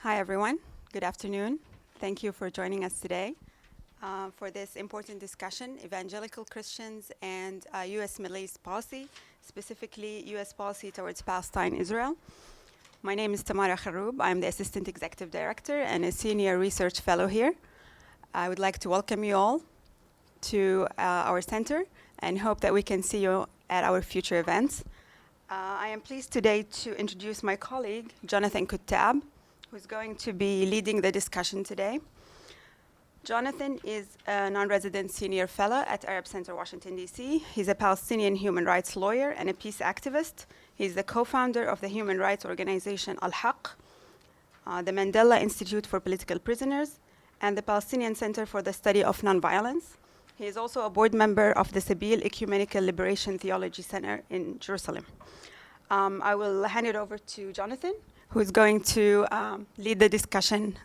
Hi, everyone. Good afternoon. Thank you for joining us today for this important discussion, Evangelical Christians and U.S. Middle East policy, specifically U.S. policy towards Palestine, Israel. My name is Tamara Kharoub. I'm the Assistant Executive Director and a Senior Research Fellow here. I would like to welcome you all to our center and hope that we can see you at our future events. I am pleased today to introduce my colleague, Jonathan Kuttab, who's going to be leading the discussion today. Jonathan is a non-resident senior fellow at Arab Center, Washington, D.C. He's a Palestinian human rights lawyer and a peace activist. He's the co-founder of the human rights organization Al-Haq, the Mandela Institute for Political Prisoners, and the Palestinian Center for the Study of Nonviolence. He is also a board member of the Sabeel Ecumenical Liberation Theology Center in Jerusalem. I will hand it over to Jonathan, who is going to lead the discussion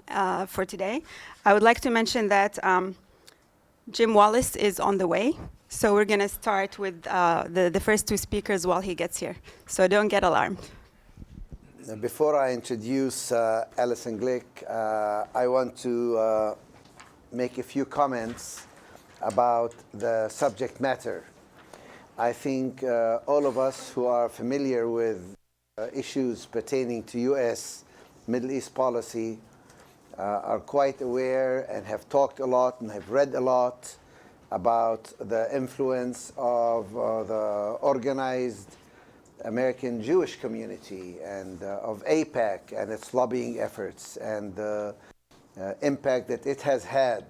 for today. I would like to mention that Jim Wallis is on the way, so we're going to start with the first two speakers while he gets here. So don't get alarmed. Before I introduce Alison Glick, I want to make a few comments about the subject matter. I think all of us who are familiar with issues pertaining to U.S. Middle East policy are quite aware and have talked a lot and have read a lot about the influence of the organized American Jewish community and of AIPAC and its lobbying efforts and the impact that it has had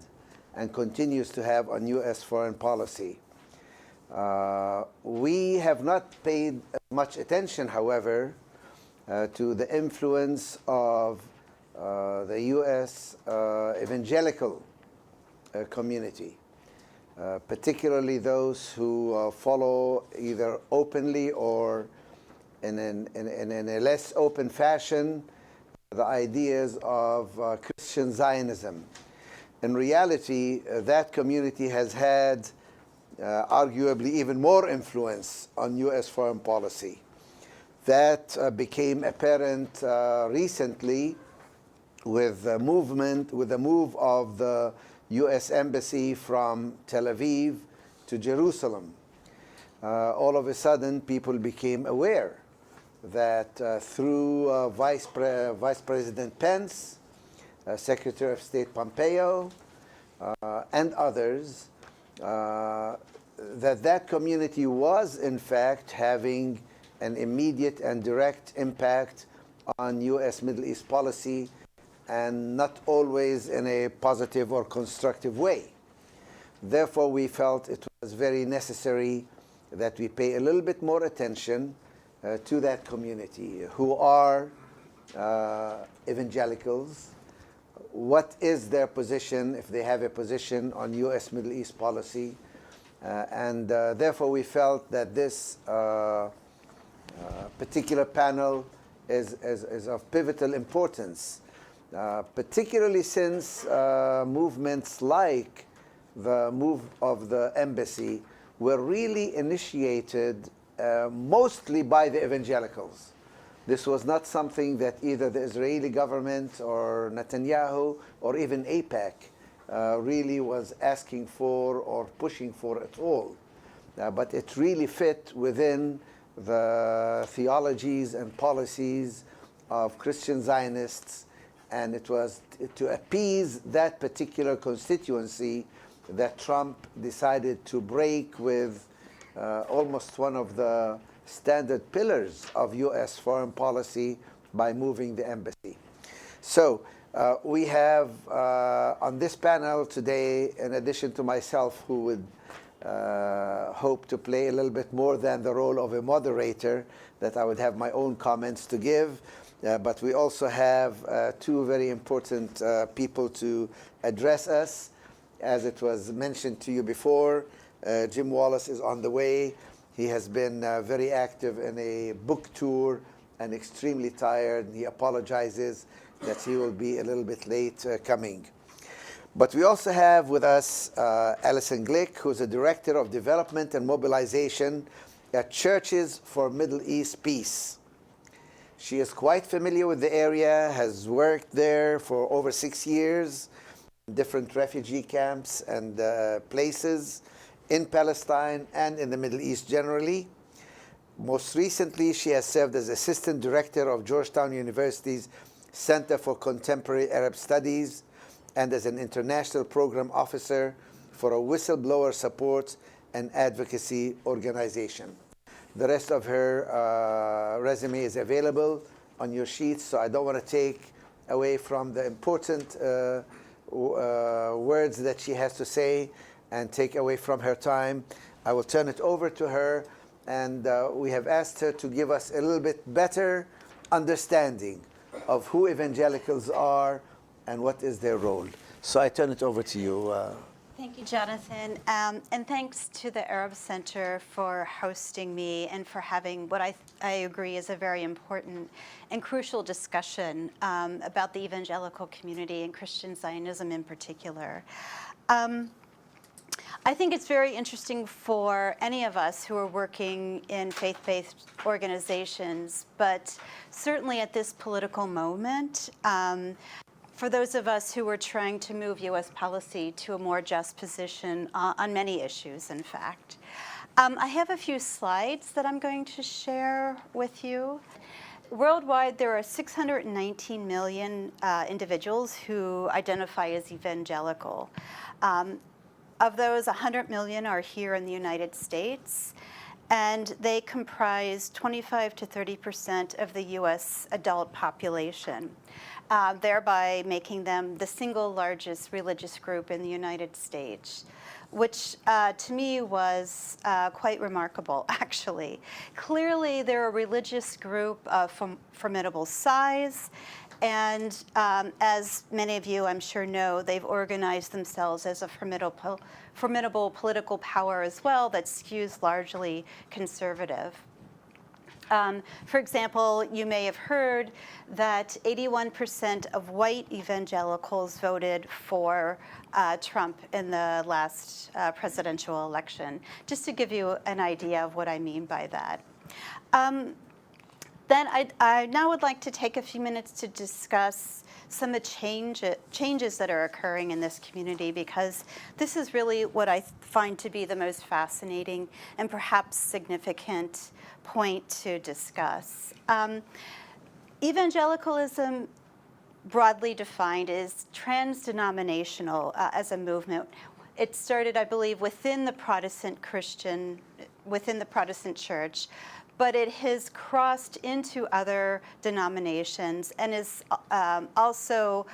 and continues to have on U.S. foreign policy. We have not paid much attention, however, to the influence of the U.S. Evangelical community, particularly those who follow either openly or in a less open fashion the ideas of Christian Zionism. In reality, that community has had arguably even more influence on U.S. foreign policy. That became apparent recently with the move of the U.S. Embassy from Tel Aviv to Jerusalem. All of a sudden, people became aware that through Vice President Pence, Secretary of State Pompeo, and others, that community was in fact having an immediate and direct impact on U.S. Middle East policy, and not always in a positive or constructive way. Therefore, we felt it was very necessary that we pay a little bit more attention to that community, who are evangelicals. What is their position, if they have a position, on U.S. Middle East policy? And therefore, we felt that this particular panel is of pivotal importance, particularly since movements like the move of the embassy were really initiated mostly by the evangelicals. This was not something that either the Israeli government or Netanyahu or even AIPAC really was asking for or pushing for at all. But it really fit within the theologies and policies of Christian Zionists, and it was to appease that particular constituency that Trump decided to break with almost one of the standard pillars of U.S. foreign policy by moving the embassy. So we have on this panel today, in addition to myself, who would hope to play a little bit more than the role of a moderator, that I would have my own comments to give, but we also have two very important people to address us. As it was mentioned to you before, Jim Wallis is on the way. He has been very active in a book tour and extremely tired. He apologizes that he will be a little bit late coming. But we also have with us Alison Glick, who's a Director of Development and Mobilization at Churches for Middle East Peace. She is quite familiar with the area, has worked there for over 6 years, in different refugee camps and places in Palestine and in the Middle East generally. Most recently, she has served as Assistant Director of Georgetown University's Center for Contemporary Arab Studies and as an International Program Officer for a whistleblower support and advocacy organization. The rest of her resume is available on your sheets, so I don't want to take away from the important words that she has to say and take away from her time. I will turn it over to her, and we have asked her to give us a little bit better understanding of who evangelicals are and what is their role. So I turn it over to you. Thank you, Jonathan. And thanks to the Arab Center for hosting me and for having what I agree is a very important and crucial discussion about the evangelical community and Christian Zionism in particular. I think it's very interesting for any of us who are working in faith-based organizations, but certainly at this political moment, for those of us who are trying to move U.S. policy to a more just position on many issues, in fact. I have a few slides that I'm going to share with you. Worldwide, there are 619 million individuals who identify as evangelical. Of those, 100 million are here in the United States, and they comprise 25 to 30% of the U.S. adult population, thereby making them the single largest religious group in the United States, which to me was quite remarkable, actually. Clearly, they're a religious group of formidable size, and as many of you, I'm sure, know, they've organized themselves as a formidable political power as well that skews largely conservative. For example, you may have heard that 81% of white evangelicals voted for Trump in the last presidential election, just to give you an idea of what I mean by that. Then I now would like to take a few minutes to discuss some of the changes that are occurring in this community, because this is really what I find to be the most fascinating and perhaps significant point to discuss. Evangelicalism, broadly defined, is trans-denominational as a movement. It started, I believe, within the Protestant church, but it has crossed into other denominations and is also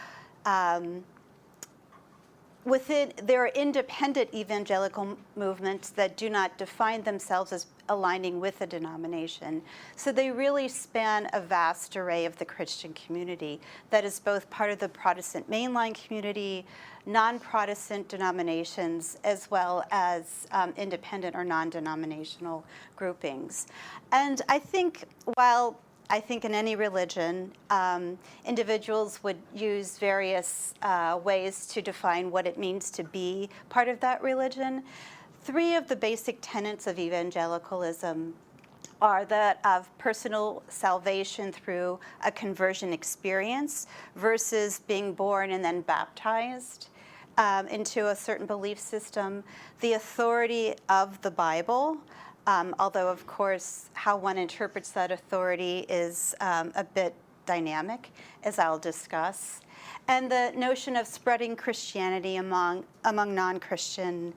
there are independent evangelical movements that do not define themselves as aligning with a denomination. So they really span a vast array of the Christian community that is both part of the Protestant mainline community, non-Protestant denominations, as well as independent or non-denominational groupings. And I think, while I think in any religion, individuals would use various ways to define what it means to be part of that religion, three of the basic tenets of evangelicalism are that of personal salvation through a conversion experience versus being born and then baptized into a certain belief system, the authority of the Bible, although, of course, how one interprets that authority is a bit dynamic, as I'll discuss, and the notion of spreading Christianity among non-Christian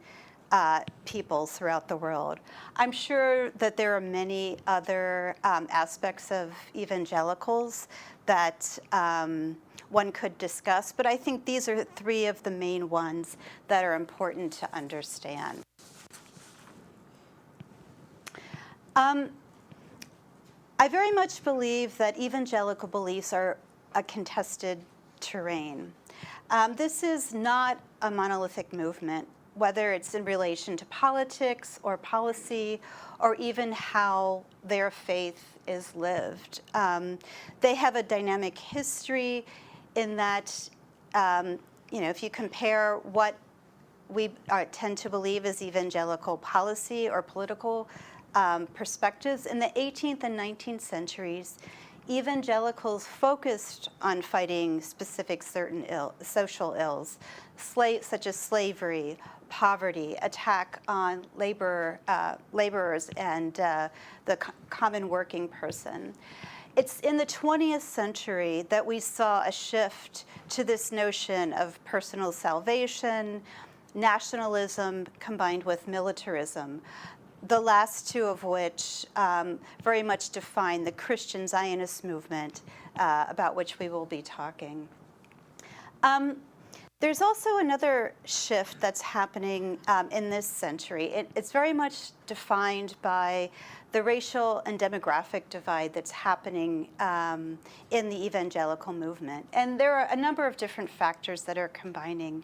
peoples throughout the world. I'm sure that there are many other aspects of evangelicals that one could discuss, but I think these are three of the main ones that are important to understand. I very much believe that evangelical beliefs are a contested terrain. This is not a monolithic movement, whether it's in relation to politics or policy or even how their faith is lived. They have a dynamic history in that, if you compare what we tend to believe is evangelical policy or political perspectives, in the 18th and 19th centuries, evangelicals focused on fighting specific certain social ills, such as slavery, poverty, attack on laborers and the common working person. It's in the 20th century that we saw a shift to this notion of personal salvation, nationalism combined with militarism, the last two of which very much define the Christian Zionist movement about which we will be talking. There's also another shift that's happening in this century. It's very much defined by the racial and demographic divide that's happening in the evangelical movement. And there are a number of different factors that are combining.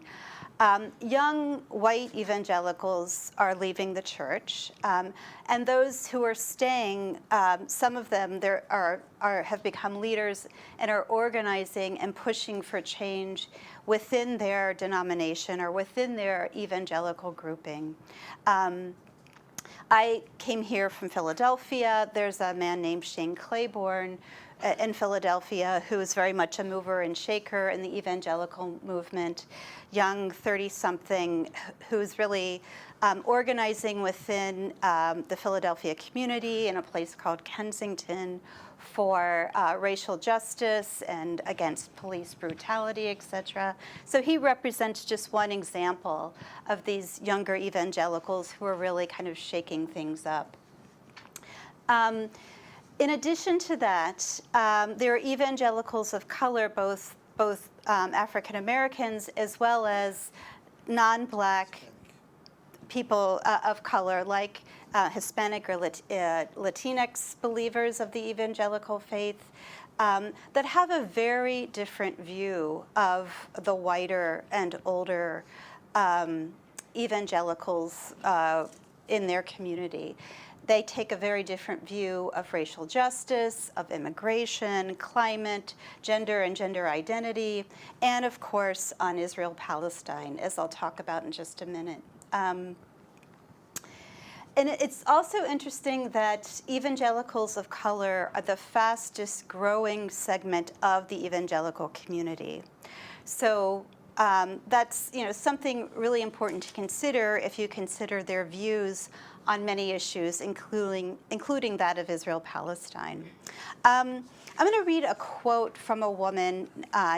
Young white evangelicals are leaving the church, and those who are staying, some of them have become leaders and are organizing and pushing for change within their denomination or within their evangelical grouping. I came here from Philadelphia. There's a man named Shane Claiborne in Philadelphia who is very much a mover and shaker in the evangelical movement, young 30-something who's really organizing within the Philadelphia community in a place called Kensington for racial justice and against police brutality, etc. So he represents just one example of these younger evangelicals who are really kind of shaking things up. In addition to that, there are evangelicals of color, both African Americans as well as non-Black people of color, like Hispanic or Latinx believers of the evangelical faith, that have a very different view of the whiter and older evangelicals in their community. They take a very different view of racial justice, of immigration, climate, gender and gender identity, and of course on Israel-Palestine, as I'll talk about in just a minute. And it's also interesting that evangelicals of color are the fastest growing segment of the evangelical community. So that's something really important to consider if you consider their views on many issues, including that of Israel-Palestine. I'm going to read a quote from a woman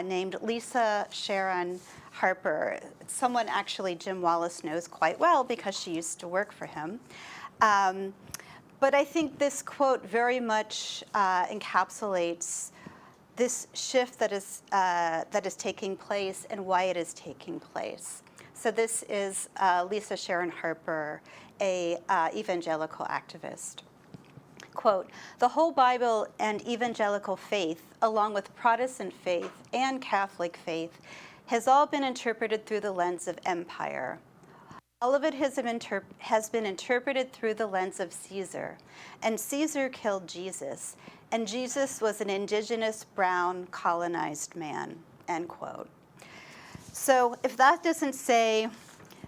named Lisa Sharon Harper, someone actually Jim Wallace knows quite well because she used to work for him. But I think this quote very much encapsulates this shift that is taking place and why it is taking place. So this is Lisa Sharon Harper, a evangelical activist. Quote, "The whole Bible and evangelical faith, along with Protestant faith and Catholic faith, has all been interpreted through the lens of empire. All of it has been interpreted through the lens of Caesar, and Caesar killed Jesus, and Jesus was an indigenous, brown, colonized man," end quote. So if that doesn't say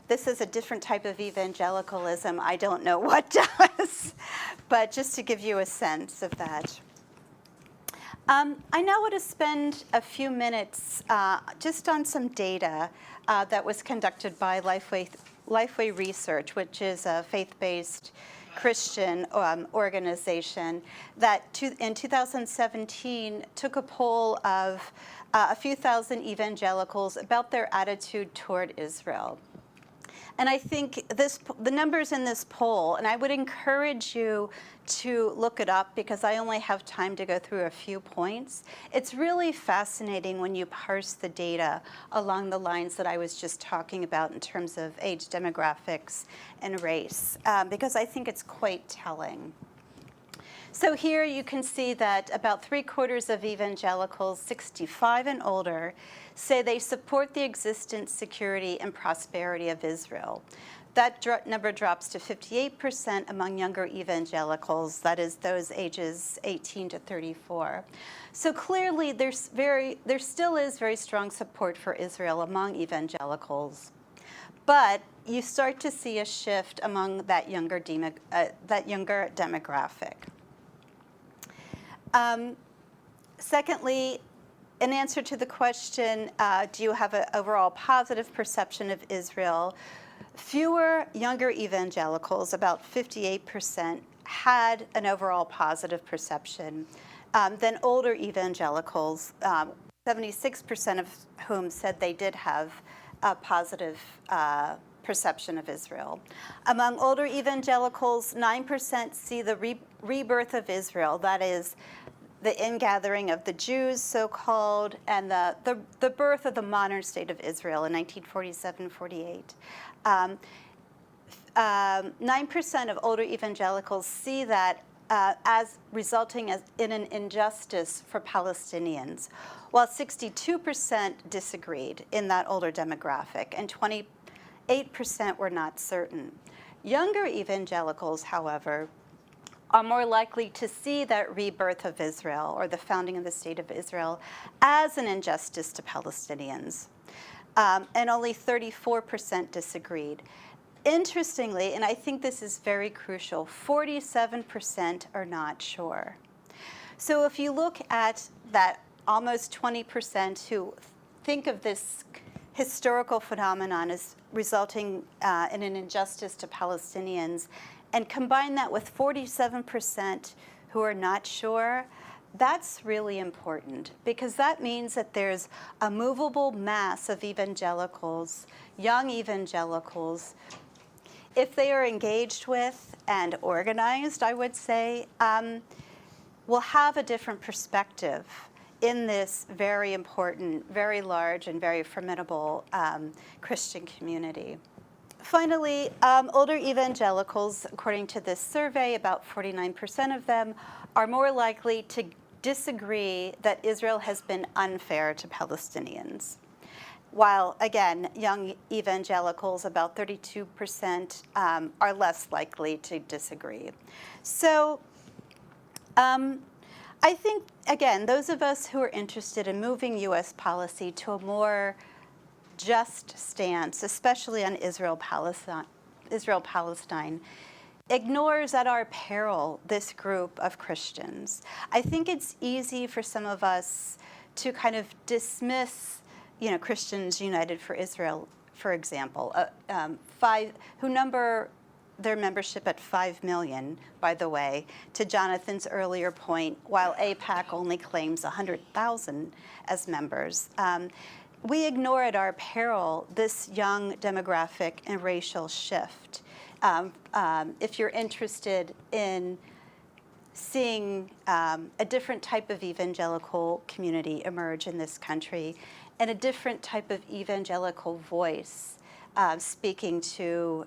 this is a different type of evangelicalism, I don't know what does, but just to give you a sense of that. I now want to spend a few minutes just on some data that was conducted by Lifeway Research, which is a faith-based Christian organization that in 2017 took a poll of a few thousand evangelicals about their attitude toward Israel. And I think the numbers in this poll, and I would encourage you to look it up because I only have time to go through a few points. It's really fascinating when you parse the data along the lines that I was just talking about in terms of age demographics and race, because I think it's quite telling. So here you can see that about 3/4 of evangelicals 65 and older say they support the existence, security, and prosperity of Israel. That number drops to 58% among younger evangelicals, that is those ages 18 to 34. So clearly there still is very strong support for Israel among evangelicals. But you start to see a shift among that younger demographic. Secondly, in answer to the question, do you have an overall positive perception of Israel? Fewer younger evangelicals, about 58%, had an overall positive perception than older evangelicals, 76% of whom said they did have a positive perception of Israel. Among older evangelicals, 9% see the rebirth of Israel, that is, the ingathering of the Jews, so-called, and the birth of the modern state of Israel in 1947-48. 9% of older evangelicals see that as resulting in an injustice for Palestinians, while 62% disagreed in that older demographic, and 28% were not certain. Younger evangelicals, however, are more likely to see that rebirth of Israel, or the founding of the State of Israel, as an injustice to Palestinians. And only 34% disagreed. Interestingly, and I think this is very crucial, 47% are not sure. So if you look at that almost 20% who think of this historical phenomenon as resulting in an injustice to Palestinians, and combine that with 47% who are not sure, that's really important, because that means that there's a movable mass of evangelicals, young evangelicals, if they are engaged with and organized, I would say, will have a different perspective in this very important, very large, and very formidable Christian community. Finally, older evangelicals, according to this survey, about 49% of them are more likely to disagree that Israel has been unfair to Palestinians. While, again, young evangelicals, about 32%, are less likely to disagree. So I think, again, those of us who are interested in moving U.S. policy to a more just stance, especially on Israel-Palestine, ignores at our peril this group of Christians. I think it's easy for some of us to kind of dismiss, Christians United for Israel, for example, who number their membership at 5 million, by the way, to Jonathan's earlier point, while AIPAC only claims 100,000 as members. We ignore at our peril this young demographic and racial shift. If you're interested in seeing a different type of evangelical community emerge in this country, and a different type of evangelical voice speaking to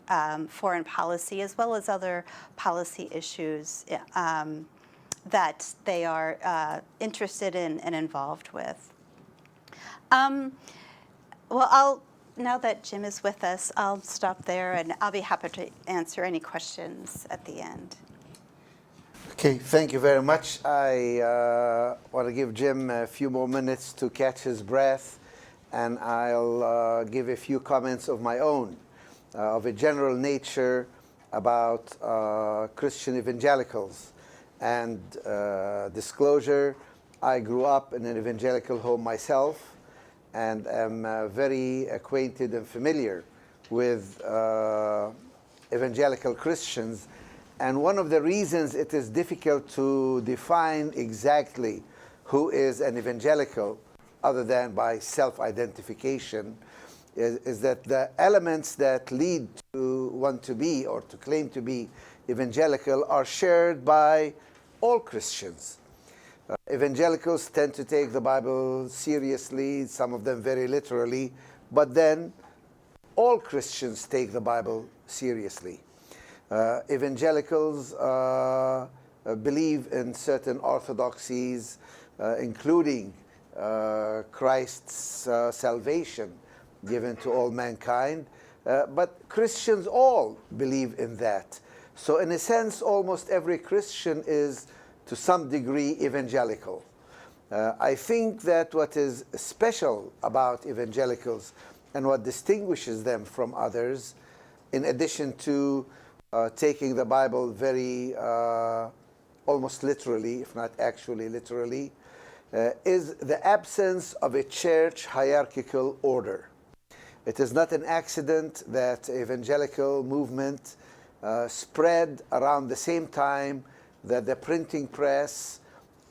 foreign policy as well as other policy issues that they are interested in and involved with. Now that Jim is with us, I'll stop there, and I'll be happy to answer any questions at the end. Okay, thank you very much. I want to give Jim a few more minutes to catch his breath, and I'll give a few comments of my own, of a general nature about Christian evangelicals. And disclosure, I grew up in an evangelical home myself, and am very acquainted and familiar with evangelical Christians. And one of the reasons it is difficult to define exactly who is an evangelical, other than by self-identification, is that the elements that lead to one to be or to claim to be evangelical are shared by all Christians. Evangelicals tend to take the Bible seriously, some of them very literally, but then all Christians take the Bible seriously. Evangelicals believe in certain orthodoxies, including Christ's salvation given to all mankind, but Christians all believe in that. So in a sense, almost every Christian is to some degree evangelical. I think that what is special about evangelicals and what distinguishes them from others, in addition to taking the Bible very almost literally, if not actually literally, is the absence of a church hierarchical order. It is not an accident that evangelical movement spread around the same time that the printing press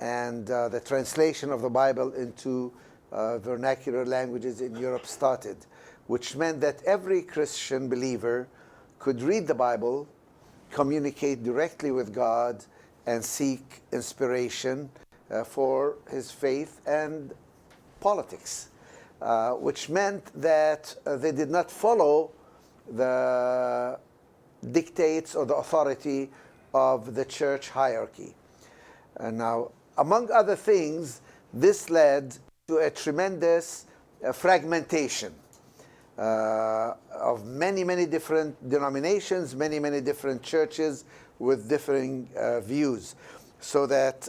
and the translation of the Bible into vernacular languages in Europe started, which meant that every Christian believer could read the Bible, communicate directly with God, and seek inspiration for his faith and politics, which meant that they did not follow the dictates or the authority of the church hierarchy. And now, among other things, this led to a tremendous fragmentation of many, many different denominations, many, many different churches with differing views. So that,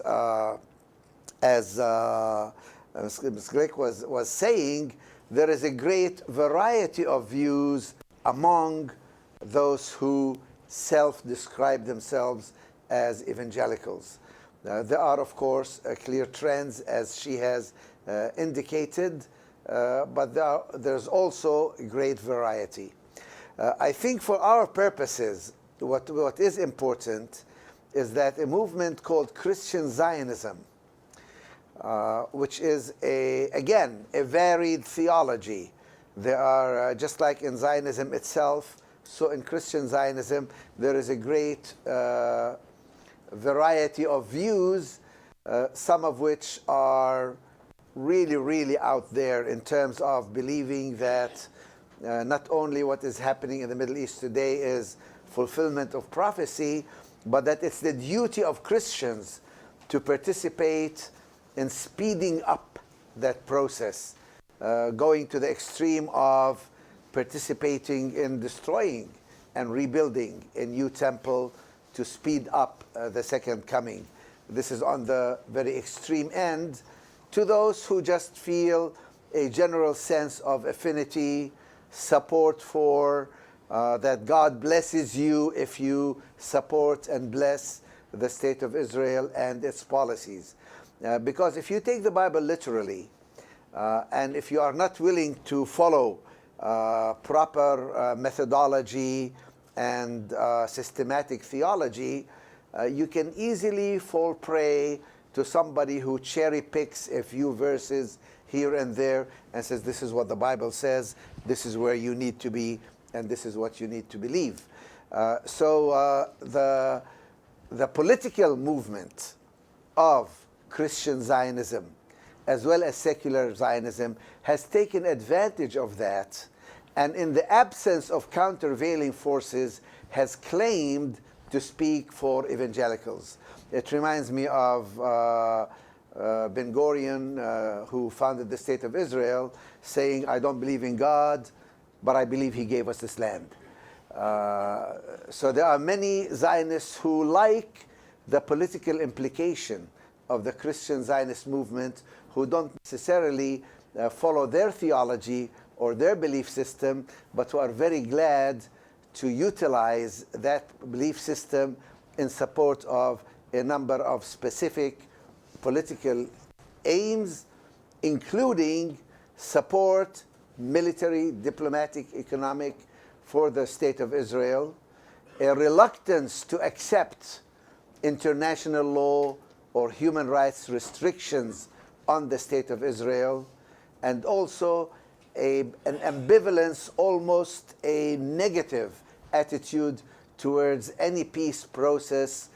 as Ms. Glick was saying, there is a great variety of views among those who self-describe themselves as evangelicals. There are, of course, clear trends, as she has indicated, but there's also a great variety. I think for our purposes, what is important is that a movement called Christian Zionism, which is, again, a varied theology. There are, just like in Zionism itself, so in Christian Zionism, there is a great variety of views, some of which are really, really out there in terms of believing that not only what is happening in the Middle East today is fulfillment of prophecy, but that it's the duty of Christians to participate in speeding up that process, going to the extreme of participating in destroying and rebuilding a new temple to speed up the second coming. This is on the very extreme end. To those who just feel a general sense of affinity, support for that God blesses you if you support and bless the state of Israel and its policies. Because if you take the Bible literally, and if you are not willing to follow proper methodology and systematic theology, you can easily fall prey to somebody who cherry picks a few verses here and there and says, this is what the Bible says, this is where you need to be, and this is what you need to believe. So the political movement of Christian Zionism, as well as secular Zionism, has taken advantage of that, and in the absence of countervailing forces, has claimed to speak for evangelicals. It reminds me of Ben Gurion, who founded the State of Israel, saying, I don't believe in God, but I believe he gave us this land. So there are many Zionists who like the political implication of the Christian Zionist movement, who don't necessarily follow their theology or their belief system, but who are very glad to utilize that belief system in support of a number of specific political aims, including support, military, diplomatic, economic, for the State of Israel, a reluctance to accept international law or human rights restrictions on the State of Israel, and also an ambivalence, almost a negative attitude towards any peace process,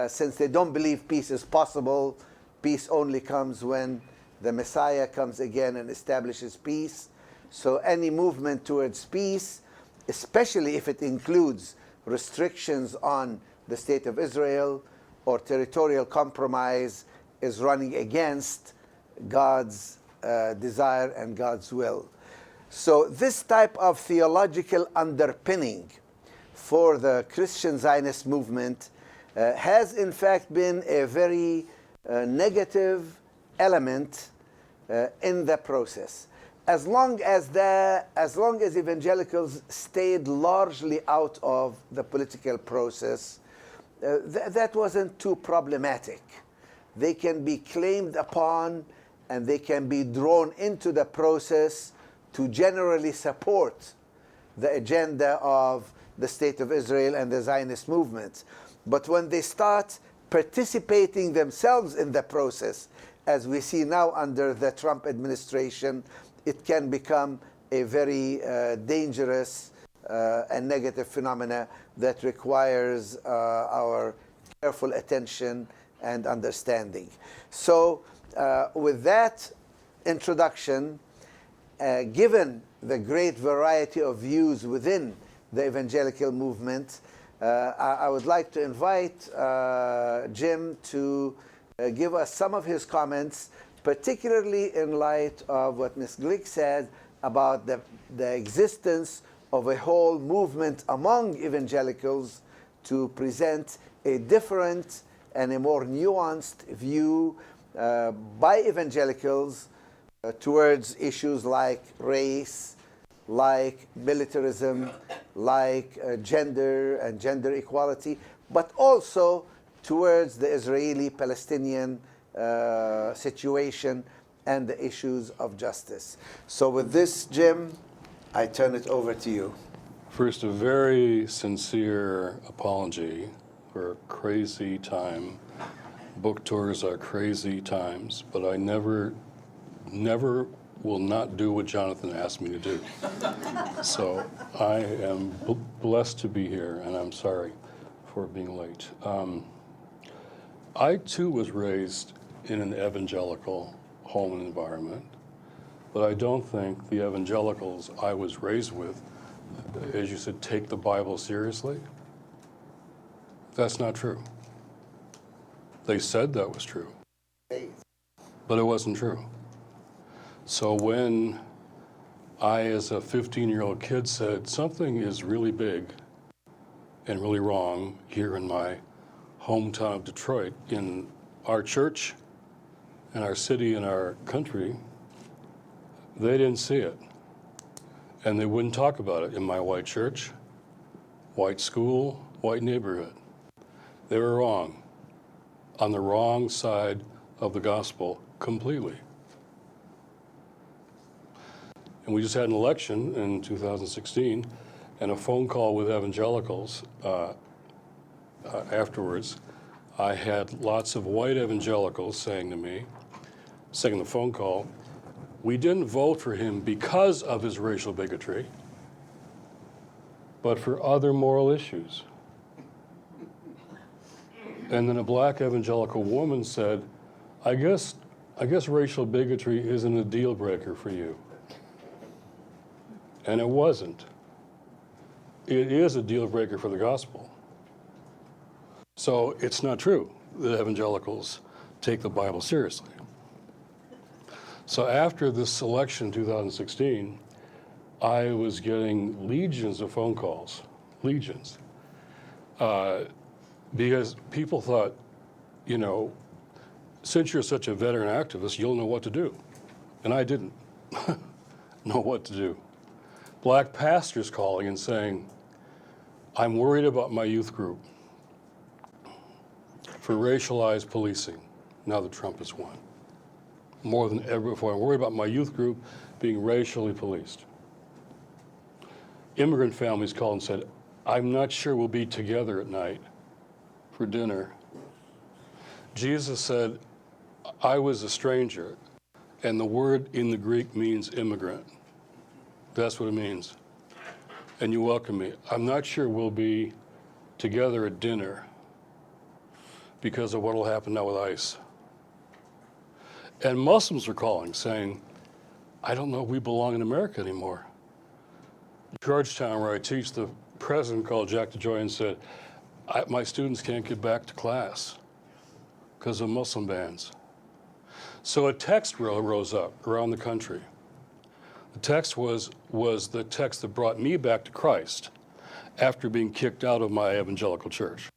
since they don't believe peace is possible. Peace only comes when the Messiah comes again and establishes peace. So any movement towards peace, especially if it includes restrictions on the State of Israel or territorial compromise, is running against God's desire and God's will. So this type of theological underpinning for the Christian Zionist movement has in fact been a very negative element in the process. As long as evangelicals stayed largely out of the political process, that wasn't too problematic. they can be claimed upon and they can be drawn into the process to generally support the agenda of the State of Israel and the Zionist movement. But when they start participating themselves in the process, as we see now under the Trump administration, it can become a very dangerous and negative phenomena that requires our careful attention and understanding. So with that introduction, given the great variety of views within the evangelical movement, I would like to invite Jim to give us some of his comments, particularly in light of what Ms. Glick said about the existence of a whole movement among evangelicals to present a different and a more nuanced view by evangelicals towards issues like race, like militarism, like gender and gender equality, but also towards the Israeli-Palestinian situation and the issues of justice. So with this, Jim, I turn it over to you. First, a very sincere apology for a crazy time. Book tours are crazy times, but I never will not do what Jonathan asked me to do. So I am blessed to be here, and I'm sorry for being late. I too was raised in an evangelical home and environment, but I don't think the evangelicals I was raised with, as you said, take the Bible seriously. That's not true. They said that was true, but it wasn't true. So when I, as a 15-year-old kid, said something is really big and really wrong here in my hometown of Detroit, in our church and our city and our country, they didn't see it. And they wouldn't talk about it in my white church, white school, white neighborhood. They were wrong, on the wrong side of the gospel completely. And we just had an election in 2016 and a phone call with evangelicals afterwards. I had lots of white evangelicals saying to me, saying in the phone call, we didn't vote for him because of his racial bigotry, but for other moral issues. And then a black evangelical woman said, I guess racial bigotry isn't a deal breaker for you. And it wasn't. It is a deal breaker for the gospel. So it's not true that evangelicals take the Bible seriously. So after this election in 2016, I was getting legions of phone calls, legions, because people thought, you know, since you're such a veteran activist, you'll know what to do. And I didn't know what to do. Black pastors calling and saying, I'm worried about my youth group for racialized policing now that Trump has won. More than ever before, I'm worried about my youth group being racially policed. Immigrant families called and said, I'm not sure we'll be together at night for dinner. Jesus said, I was a stranger, and the word in the Greek means immigrant. That's what it means. And you welcome me. I'm not sure we'll be together at dinner because of what will happen now with ICE. And Muslims are calling, saying, I don't know if we belong in America anymore. Georgetown, where I teach, the president called Jack DeJoy and said, my students can't get back to class because of Muslim bans. So a text rose up around the country. The text was the text that brought me back to Christ after being kicked out of my evangelical church.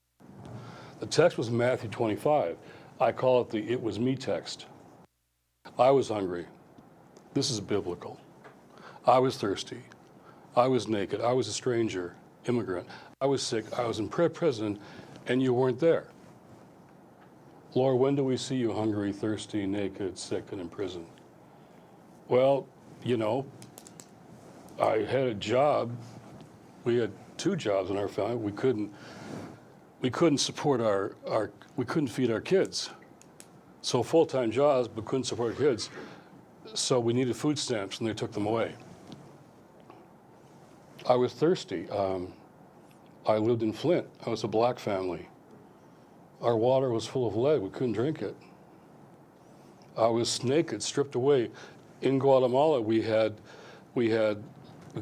The text was Matthew 25. I call it the "it was me" text. I was hungry. This is biblical. I was thirsty. I was naked. I was a stranger, immigrant. I was sick. I was in prison, and you weren't there. Lord, when do we see you hungry, thirsty, naked, sick, and in prison? Well, you know, I had a job. We had 2 jobs in our family. We couldn't support we couldn't feed our kids. So full-time jobs, but couldn't support kids. So we needed food stamps, and they took them away. I was thirsty. I lived in Flint. I was a black family. Our water was full of lead. We couldn't drink it. I was naked, stripped away. In Guatemala, we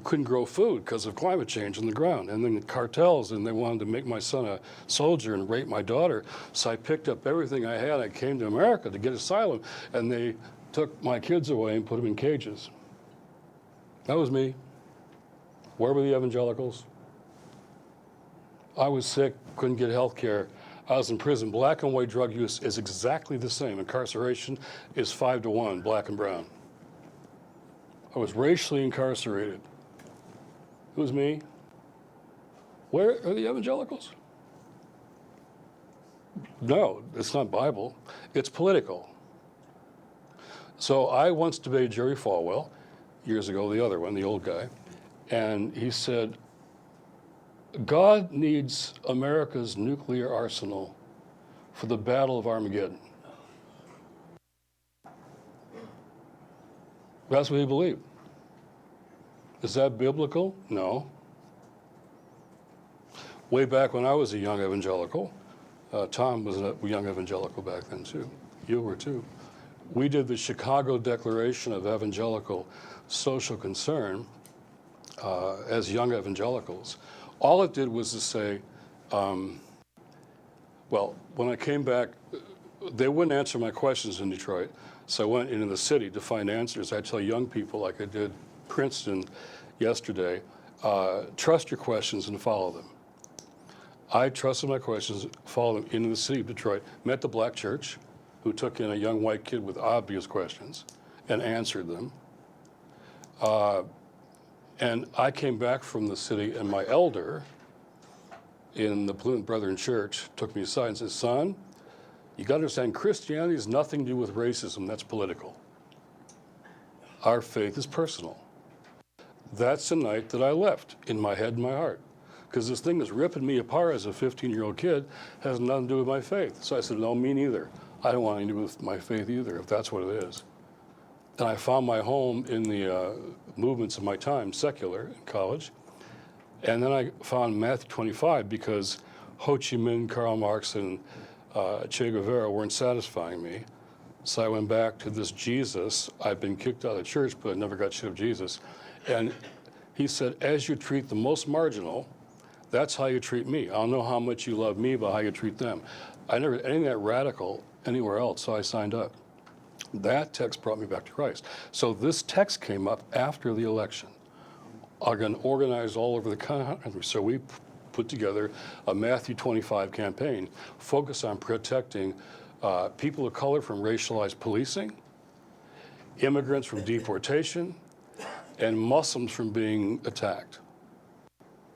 couldn't grow food because of climate change in the ground. And then the cartels, and they wanted to make my son a soldier and rape my daughter. So I picked up everything I had. I came to America to get asylum, and they took my kids away and put them in cages. That was me. Where were the evangelicals? I was sick, couldn't get health care. I was in prison. Black and white drug use is exactly the same. Incarceration is 5 to 1, black and brown. I was racially incarcerated. It was me. Where are the evangelicals? No, it's not Bible. It's political. So I once debated Jerry Falwell years ago, the other one, the old guy, and he said, God needs America's nuclear arsenal for the Battle of Armageddon. That's what he believed. Is that biblical? No. Way back when I was a young evangelical, Tom was a young evangelical back then too. You were too. We did the Chicago Declaration of Evangelical Social Concern as young evangelicals. All it did was to say, well, when I came back, they wouldn't answer my questions in Detroit, so I went into the city to find answers. I tell young people, like I did Princeton yesterday, trust your questions and follow them. I trusted my questions, followed them into the city of Detroit, met the black church, who took in a young white kid with obvious questions and answered them. And I came back from the city, and my elder in the Plymouth Brethren Church took me aside and said, son, you got to understand, Christianity has nothing to do with racism. That's political. Our faith is personal. That's the night that I left, in my head and my heart. Because this thing that's ripping me apart as a 15-year-old kid has nothing to do with my faith. So I said, no, me neither. I don't want anything to do with my faith either, if that's what it is. And I found my home in the movements of my time, secular, in college. And then I found Matthew 25 because Ho Chi Minh, Karl Marx, and Che Guevara weren't satisfying me. So I went back to this Jesus. I've been kicked out of the church, but I never got shit of Jesus. And he said, as you treat the most marginal, that's how you treat me. I'll know how much you love me by how you treat them. I never did anything that radical anywhere else, so I signed up. That text brought me back to Christ. So this text came up after the election. Again, organized all over the country. So we put together a Matthew 25 campaign focused on protecting people of color from racialized policing, immigrants from deportation, and Muslims from being attacked.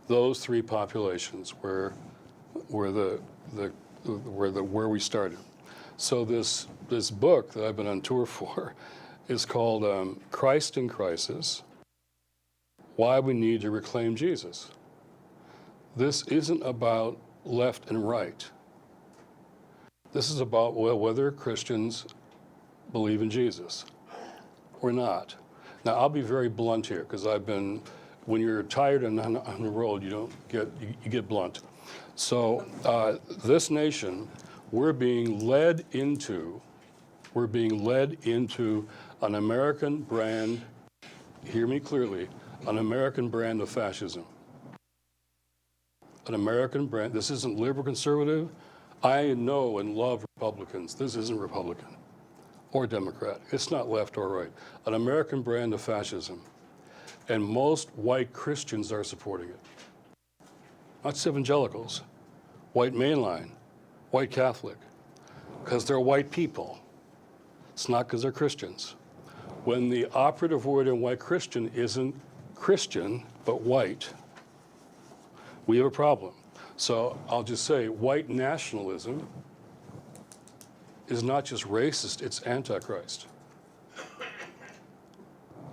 Those 3 populations were where we started. So this book that I've been on tour for is called Christ in Crisis: Why We Need to Reclaim Jesus. This isn't about left and right. This is about whether Christians believe in Jesus or not. Now, I'll be very blunt here, because when you're tired and on the road, you get blunt. So this nation, we're being led into an American brand, hear me clearly, an American brand of fascism. An American brand. This isn't liberal conservative. I know and love Republicans. This isn't Republican or Democrat. It's not left or right. An American brand of fascism. And most white Christians are supporting it. Not evangelicals, white mainline, white Catholic, because they're white people. It's not because they're Christians. When the operative word in white Christian isn't Christian, but white, we have a problem. So I'll just say white nationalism is not just racist, it's antichrist.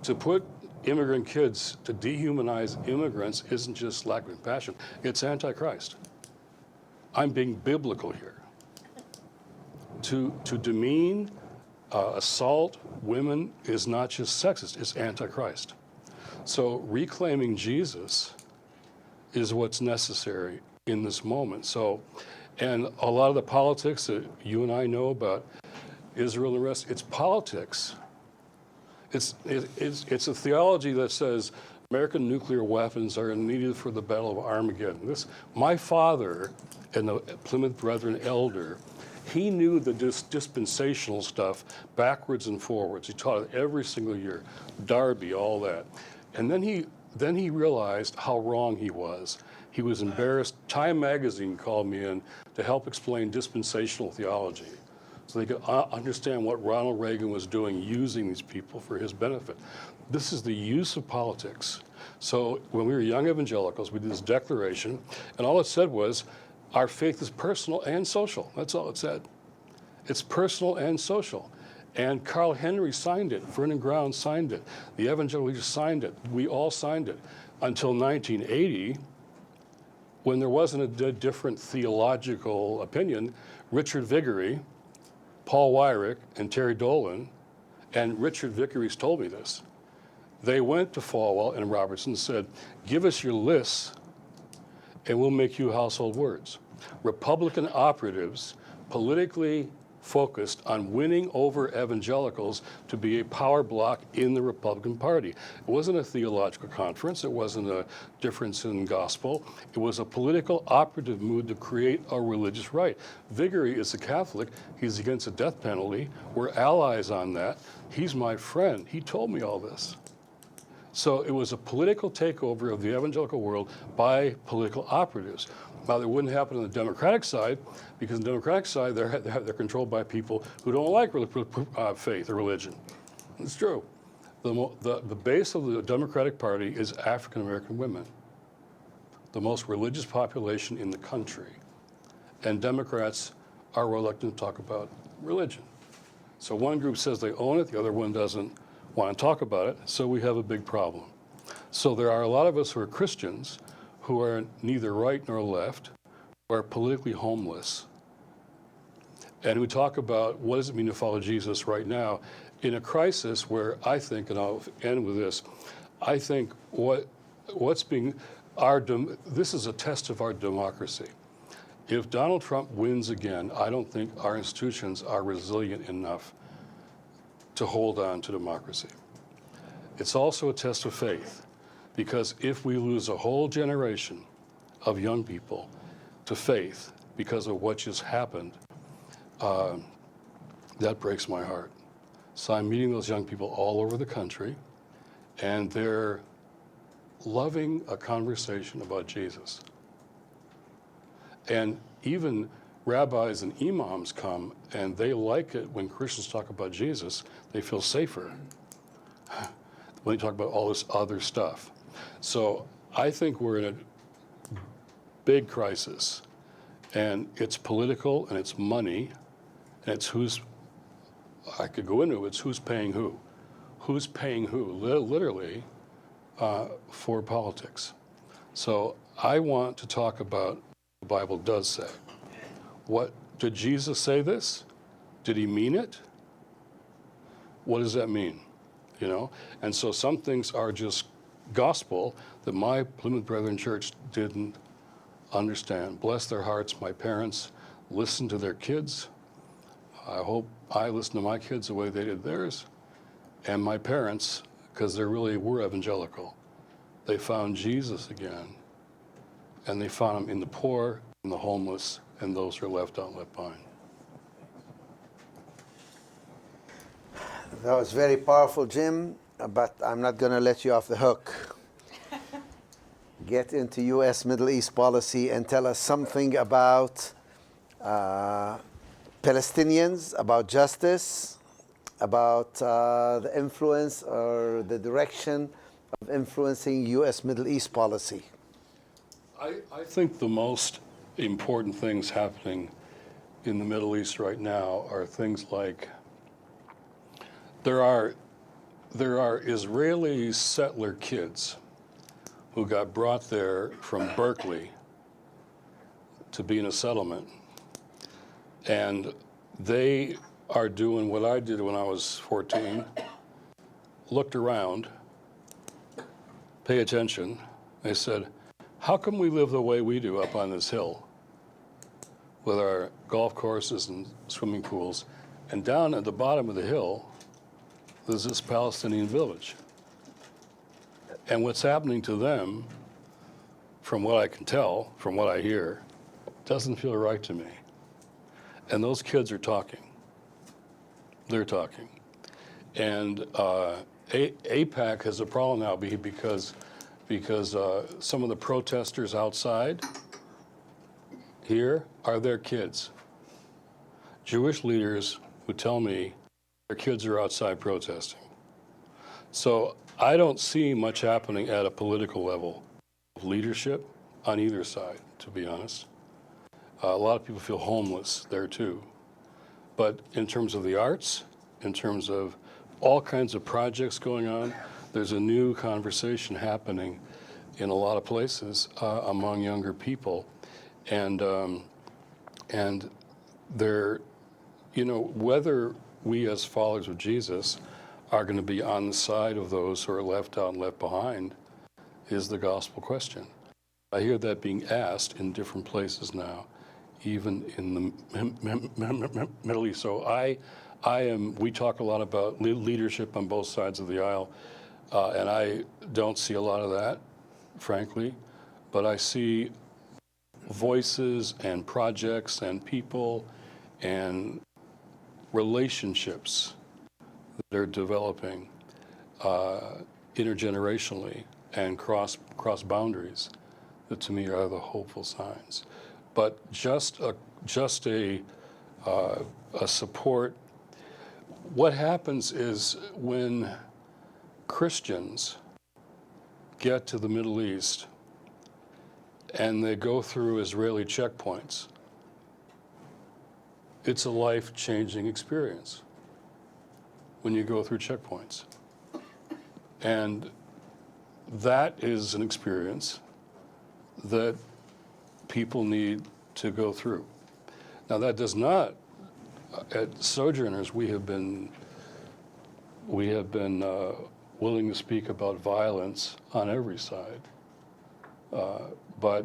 To put immigrant kids, to dehumanize immigrants isn't just lack of compassion, it's antichrist. I'm being biblical here. To demean, assault women is not just sexist, it's antichrist. So reclaiming Jesus is what's necessary in this moment. So, and a lot of the politics that you and I know about Israel and the rest, it's politics. It's a theology that says American nuclear weapons are needed for the Battle of Armageddon. My father and the Plymouth Brethren elder, he knew the dispensational stuff backwards and forwards. He taught it every single year, Darby, all that. And then he realized how wrong he was. He was embarrassed. Time magazine called me in to help explain dispensational theology so they could understand what Ronald Reagan was doing, using these people for his benefit. This is the use of politics. So when we were young evangelicals, we did this declaration, and all it said was, our faith is personal and social. That's all it said. It's personal and social. And Carl Henry signed it. Vernon Ground signed it. The Evangelicals signed it. We all signed it. Until 1980, when there wasn't a different theological opinion, Richard Viguerie, Paul Weyrich, and Terry Dolan, and Richard Viguerie's told me this. They went to Falwell and Robertson and said, give us your lists and we'll make you household words. Republican operatives politically focused on winning over evangelicals to be a power bloc in the Republican Party. It wasn't a theological conference. It wasn't a difference in gospel. It was a political operative move to create a religious right. Viguerie is a Catholic. He's against the death penalty. We're allies on that. He's my friend. He told me all this. So it was a political takeover of the evangelical world by political operatives. Now, that wouldn't happen on the Democratic side, because on the Democratic side, they're controlled by people who don't like faith or religion. It's true. The base of the Democratic Party is African American women, the most religious population in the country. And Democrats are reluctant to talk about religion. So one group says they own it, the other one doesn't want to talk about it, so we have a big problem. So there are a lot of us who are Christians who are neither right nor left, who are politically homeless, and who talk about what does it mean to follow Jesus right now in a crisis where I think, and I'll end with this, I think what's being, this is a test of our democracy. If Donald Trump wins again, I don't think our institutions are resilient enough to hold on to democracy. It's also a test of faith, because if we lose a whole generation of young people to faith because of what just happened, that breaks my heart. So I'm meeting those young people all over the country, and they're loving a conversation about Jesus. And even rabbis and imams come, and they like it when Christians talk about Jesus. They feel safer when they talk about all this other stuff. So I think we're in a big crisis, and it's political, and it's money, and it's I could go into it, it's who's paying who. Who's paying who, literally, for politics. So I want to talk about what the Bible does say. Did Jesus say this? Did he mean it? What does that mean? You know? And so some things are just gospel that my Plymouth Brethren Church didn't understand. Bless their hearts, my parents listened to their kids. I hope I listened to my kids the way they did theirs. And my parents, because they really were evangelical, they found Jesus again. And they found him in the poor, in the homeless, and those who are left out, left behind. That was very powerful, Jim, but I'm not going to let you off the hook. Get into U.S. Middle East policy and tell us something about Palestinians, about justice, about the influence or the direction of influencing U.S. Middle East policy. I think the most important things happening in the Middle East right now are things like there are Israeli settler kids who got brought there from Berkeley to be in a settlement, and they are doing what I did when I was 14, looked around, pay attention. They said, how come we live the way we do up on this hill with our golf courses and swimming pools, and down at the bottom of the hill, there's this Palestinian village. And what's happening to them, from what I can tell, from what I hear, doesn't feel right to me. And those kids are talking. They're talking. And AIPAC has a problem now because some of the protesters outside here are their kids. Jewish leaders who tell me their kids are outside protesting. So I don't see much happening at a political level of leadership on either side, to be honest. A lot of people feel homeless there too. But in terms of the arts, in terms of all kinds of projects going on, there's a new conversation happening in a lot of places among younger people. And they're, whether we as followers of Jesus are going to be on the side of those who are left out and left behind is the gospel question. I hear that being asked in different places now, even in the Middle East. So we talk a lot about leadership on both sides of the aisle, and I don't see a lot of that, frankly, but I see voices and projects and people and relationships that are developing intergenerationally and cross boundaries that to me are the hopeful signs. But just a support. What happens is when Christians get to the Middle East and they go through Israeli checkpoints, it's a life-changing experience when you go through checkpoints. And that is an experience that people need to go through. Now that does not, at Sojourners, we have been willing to speak about violence on every side. But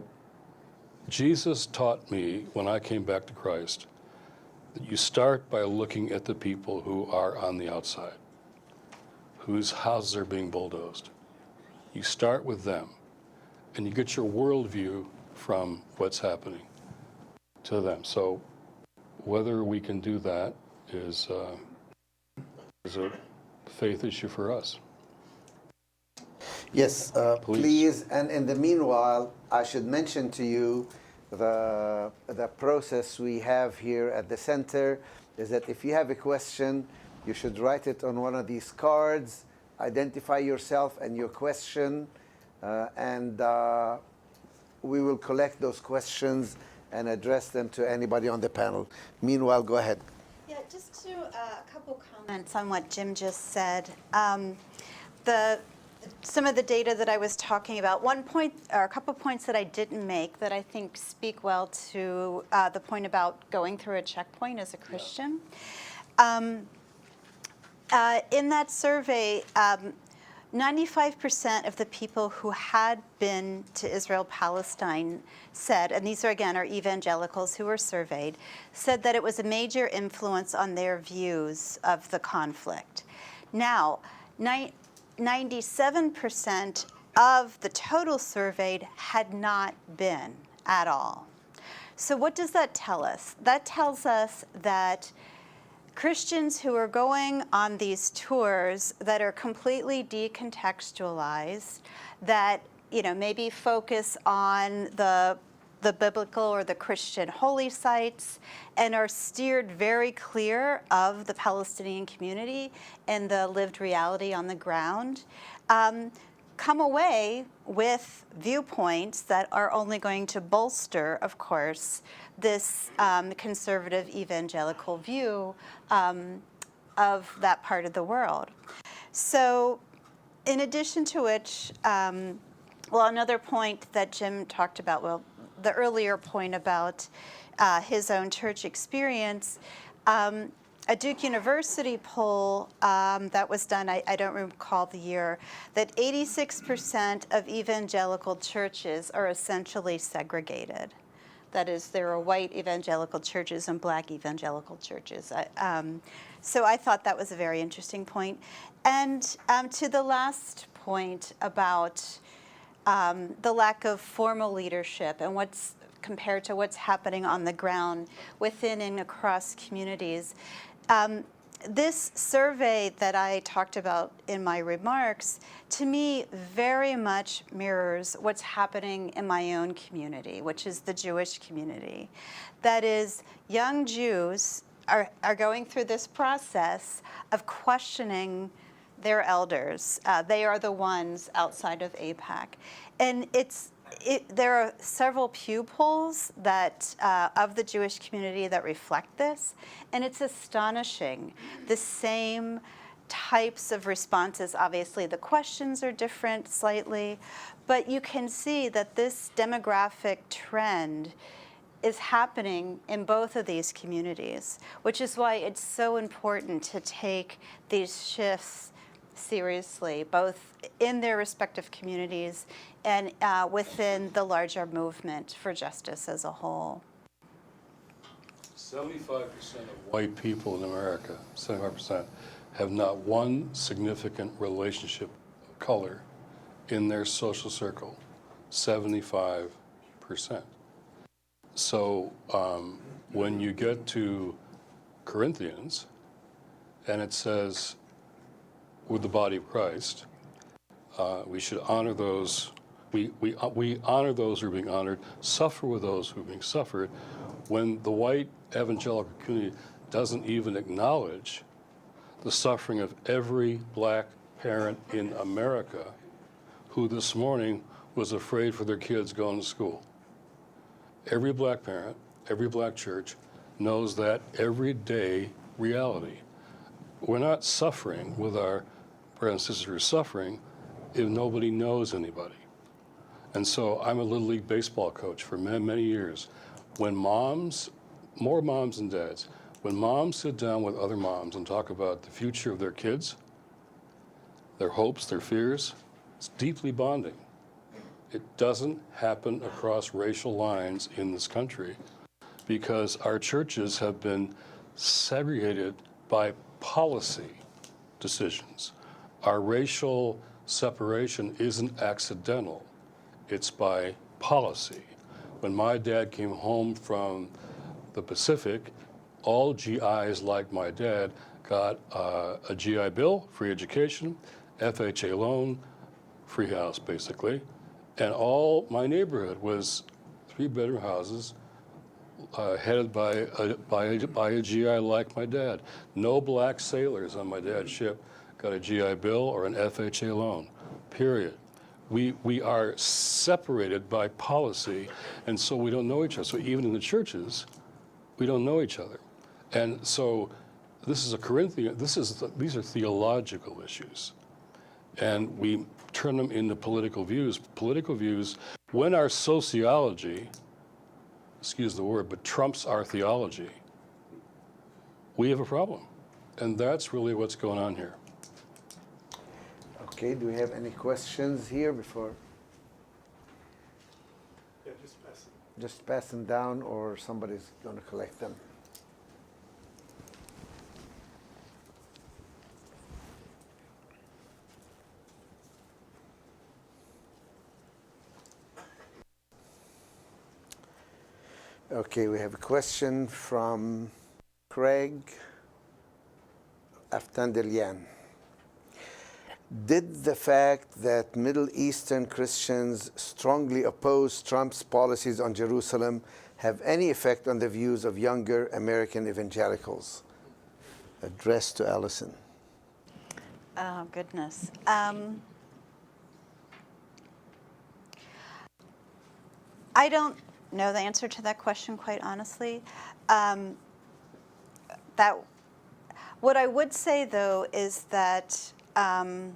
Jesus taught me when I came back to Christ that you start by looking at the people who are on the outside, whose houses are being bulldozed. You start with them, and you get your worldview from what's happening to them. So whether we can do that is a faith issue for us. Yes, please. And in the meanwhile, I should mention to you the process we have here at the center is that if you have a question, you should write it on one of these cards, identify yourself and your question, and we will collect those questions and address them to anybody on the panel. Meanwhile, go ahead. Yeah, just a couple comments on what Jim just said. Some of the data that I was talking about, one point or a couple points that I didn't make that I think speak well to the point about going through a checkpoint as a Christian. In that survey, 95% of the people who had been to Israel, Palestine said, and these are again are evangelicals who were surveyed, said that it was a major influence on their views of the conflict. Now, 97% of the total surveyed had not been at all. So what does that tell us? That tells us that Christians who are going on these tours that are completely decontextualized, that maybe focus on the biblical or the Christian holy sites and are steered very clear of the Palestinian community and the lived reality on the ground, come away with viewpoints that are only going to bolster, of course, this conservative evangelical view of that part of the world. So in addition to which, well, another point that Jim talked about, well, the earlier point about his own church experience, a Duke University poll that was done, I don't recall the year, that 86% of evangelical churches are essentially segregated. That is, there are white evangelical churches and black evangelical churches. So I thought that was a very interesting point. And to the last point about the lack of formal leadership and what's compared to what's happening on the ground within and across communities. This survey that I talked about in my remarks, to me, very much mirrors what's happening in my own community, which is the Jewish community. That is, young Jews are going through this process of questioning their elders. They are the ones outside of AIPAC. And there are several Pew polls that of the Jewish community that reflect this, and it's astonishing. The same types of responses, obviously the questions are different slightly, but you can see that this demographic trend is happening in both of these communities, which is why it's so important to take these shifts seriously, both in their respective communities and within the larger movement for justice as a whole. 75% of white people in America, 75%, have not one significant relationship of color in their social circle. 75%. So when you get to Corinthians, and it says, with the body of Christ, we should honor those, we honor those who are being honored, suffer with those who are being suffered. When the white evangelical community doesn't even acknowledge the suffering of every black parent in America who this morning was afraid for their kids going to school. Every black parent, every black church knows that everyday reality. We're not suffering with our brothers and sisters who are suffering if nobody knows anybody. And so I'm a Little League baseball coach for many, many years. When moms, more moms than dads, when moms sit down with other moms and talk about the future of their kids, their hopes, their fears, it's deeply bonding. It doesn't happen across racial lines in this country because our churches have been segregated by policy decisions. Our racial separation isn't accidental. It's by policy. When my dad came home from the Pacific, all GIs like my dad got a GI Bill, free education, FHA loan, free house basically, and all my neighborhood was 3-bedroom houses headed by a GI like my dad. No black sailors on my dad's ship got a GI Bill or an FHA loan, period. We are separated by policy, and so we don't know each other. So even in the churches, we don't know each other. And so this is these are theological issues. And we turn them into political views. Political views, when our sociology, excuse the word, but trumps our theology, we have a problem. And that's really what's going on here. Okay, do we have any questions here before? Yeah, just pass it. Just pass them down or somebody's going to collect them. Okay, we have a question from Craig Aftandelian. Did the fact that Middle Eastern Christians strongly oppose Trump's policies on Jerusalem have any effect on the views of younger American evangelicals? Addressed to Alison. Oh, goodness. I don't know the answer to that question, quite honestly. What I would say, though, is that a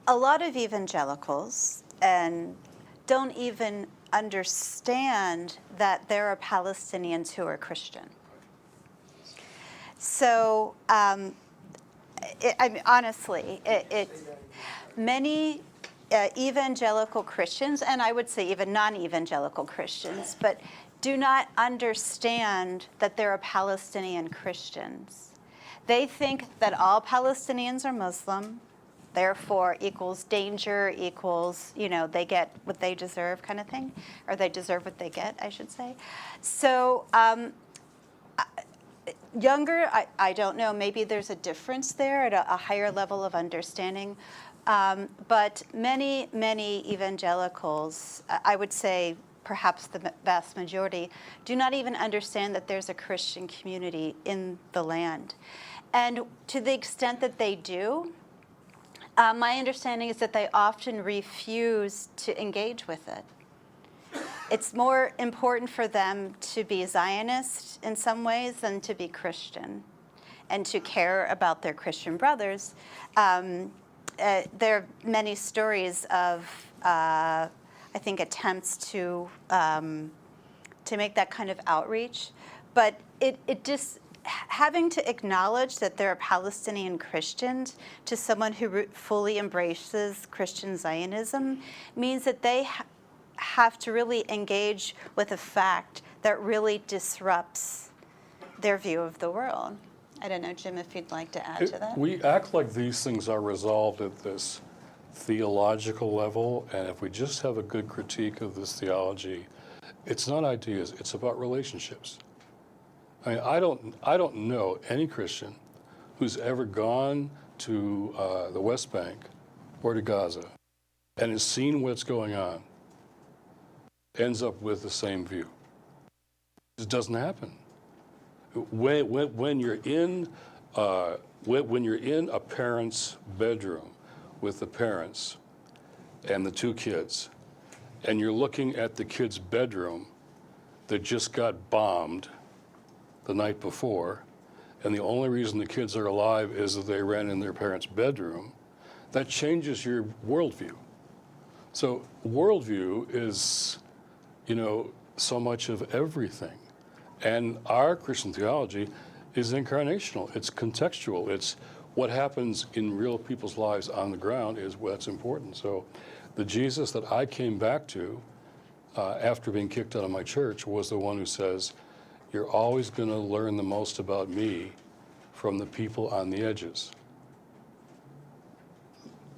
lot of evangelicals don't even understand that there are Palestinians who are Christian. So, honestly, many evangelical Christians, and I would say even non-evangelical Christians, but do not understand that there are Palestinian Christians. They think that all Palestinians are Muslim, therefore equals danger, equals, they get what they deserve kind of thing, or they deserve what they get, I should say. So younger, I don't know, maybe there's a difference there at a higher level of understanding. But many evangelicals, I would say perhaps the vast majority, do not even understand that there's a Christian community in the land. And to the extent that they do, my understanding is that they often refuse to engage with it. It's more important for them to be Zionist in some ways than to be Christian and to care about their Christian brothers. There are many stories of, I think, attempts to make that kind of outreach, but it just having to acknowledge that there are Palestinian Christians to someone who fully embraces Christian Zionism means that they have to really engage with a fact that really disrupts their view of the world. I don't know, Jim, if you'd like to add to that. We act like these things are resolved at this theological level, and if we just have a good critique of this theology, it's not ideas, it's about relationships. I mean, I don't know any Christian who's ever gone to the West Bank or to Gaza and has seen what's going on, ends up with the same view. It doesn't happen. When you're in a parent's bedroom with the parents and the two kids, and you're looking at the kid's bedroom that just got bombed the night before, and the only reason the kids are alive is that they ran in their parents' bedroom, that changes your worldview. So worldview is, so much of everything. And our Christian theology is incarnational. It's contextual. It's what happens in real people's lives on the ground is what's important. So the Jesus that I came back to after being kicked out of my church was the one who says, you're always going to learn the most about me from the people on the edges.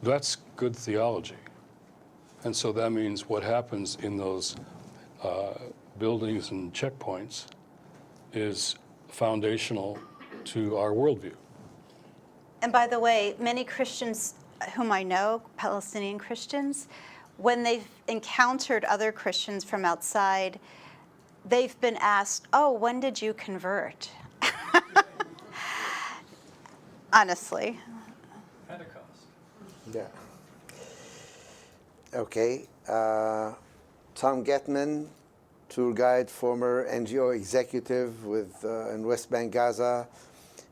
That's good theology. And so that means what happens in those buildings and checkpoints is foundational to our worldview. And by the way, many Christians whom I know, Palestinian Christians, when they've encountered other Christians from outside, they've been asked, oh, when did you convert? Honestly. Pentecost. Yeah. Okay. Tom Getman, tour guide, former NGO executive in West Bank, Gaza.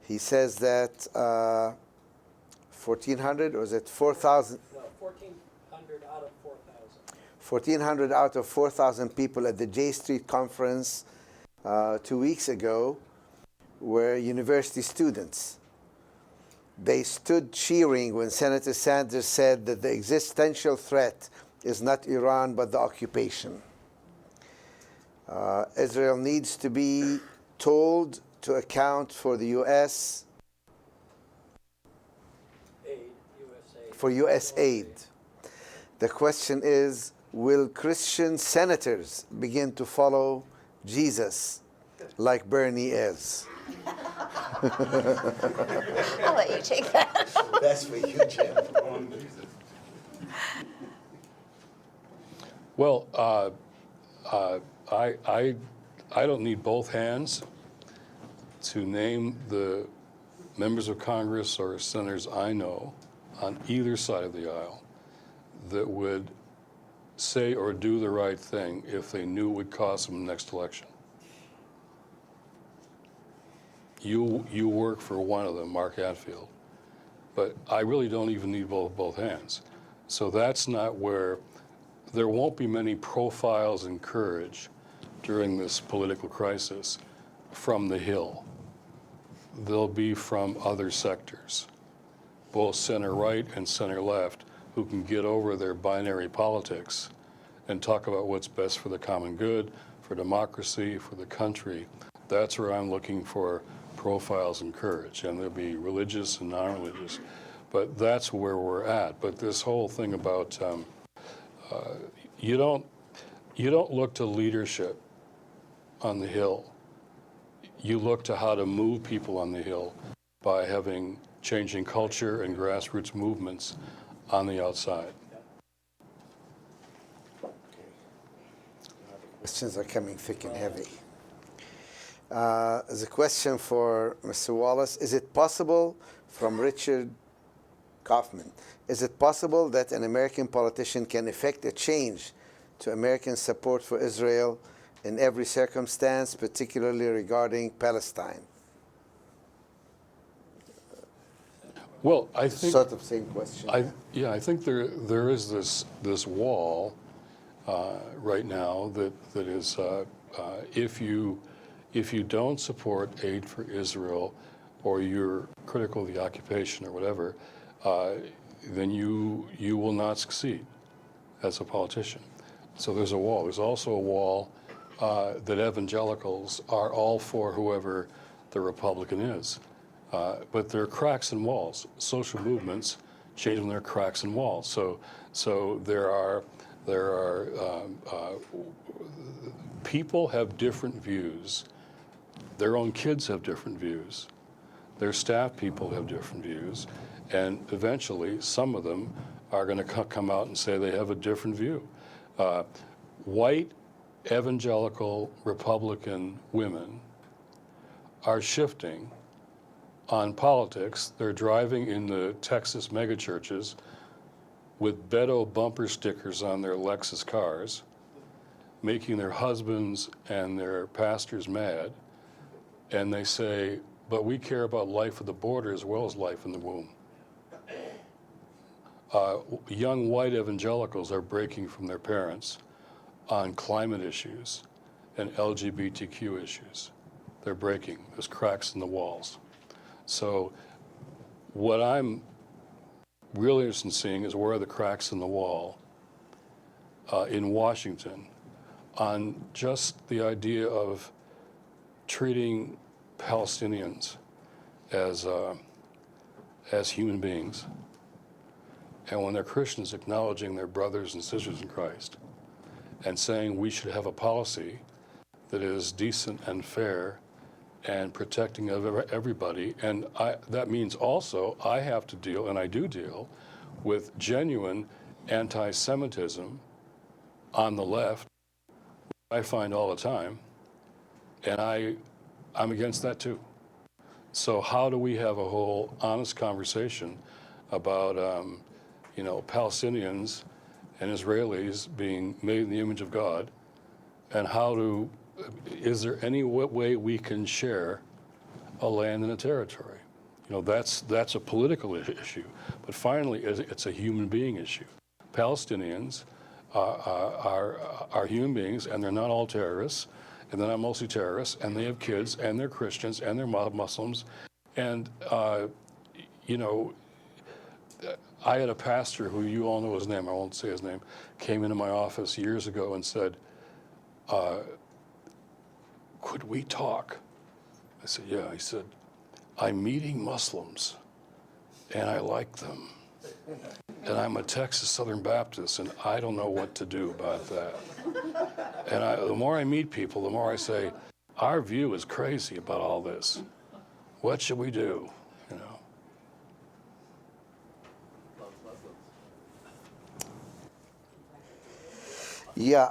He says that 1,400, or is it 4,000? No, 1,400 out of 4,000. 1,400 out of 4,000 people at the J Street conference 2 weeks ago were university students. They stood cheering when Senator Sanders said that the existential threat is not Iran but the occupation. Israel needs to be told to account for the U.S. for U.S. aid. The question is, will Christian senators begin to follow Jesus like Bernie is? I'll let you take that. That's for you, Jim. Well, I don't need both hands to name the members of Congress or senators I know on either side of the aisle that would say or do the right thing if they knew it would cost them the next election. You work for one of them, Mark Hatfield, but I really don't even need both hands. So that's not where, there won't be many profiles in courage during this political crisis from the Hill. They'll be from other sectors, both center-right and center-left, who can get over their binary politics and talk about what's best for the common good, for democracy, for the country. That's where I'm looking for profiles in courage, and there'll be religious and non-religious, but that's where we're at. But this whole thing about you don't look to leadership on the Hill. You look to how to move people on the Hill by changing culture and grassroots movements on the outside. Questions are coming thick and heavy. There's a question for Mr. Wallace. Is it possible, from Richard Kaufman, is it possible that an American politician can effect a change to American support for Israel in every circumstance, particularly regarding Palestine? Well, I think Sort of same question. I think there is this wall right now that is if you don't support aid for Israel, or you're critical of the occupation or whatever, then you will not succeed as a politician. So there's a wall. There's also a wall that evangelicals are all for whoever the Republican is. But there are cracks in walls. Social movements change when there are cracks in walls. So there are people have different views. Their own kids have different views. Their staff people have different views. And eventually, some of them are going to come out and say they have a different view. White evangelical Republican women are shifting on politics. They're driving in the Texas megachurches with Beto bumper stickers on their Lexus cars, making their husbands and their pastors mad. And they say, but we care about life at the border as well as life in the womb. Young white evangelicals are breaking from their parents on climate issues and LGBTQ issues. They're breaking. There's cracks in the walls. So what I'm really interested in seeing is where are the cracks in the wall in Washington on just the idea of treating Palestinians as human beings. And when they're Christians, acknowledging their brothers and sisters in Christ and saying we should have a policy that is decent and fair and protecting of everybody. And that means also I have to deal, and I do deal, with genuine anti-Semitism on the left, which I find all the time, and I'm against that too. So how do we have a whole honest conversation about Palestinians and Israelis being made in the image of God, and is there any way we can share a land and a territory? That's a political issue, but finally it's a human being issue. Palestinians are human beings, and they're not all terrorists, and they're not mostly terrorists, and they have kids, and they're Christians, and they're Muslims, and I had a pastor who you all know his name, I won't say his name, came into my office years ago and said, could we talk? I said, yeah. He said, I'm meeting Muslims, and I like them. And I'm a Texas Southern Baptist, and I don't know what to do about that. And the more I meet people, the more I say, our view is crazy about all this. What should we do? Yeah,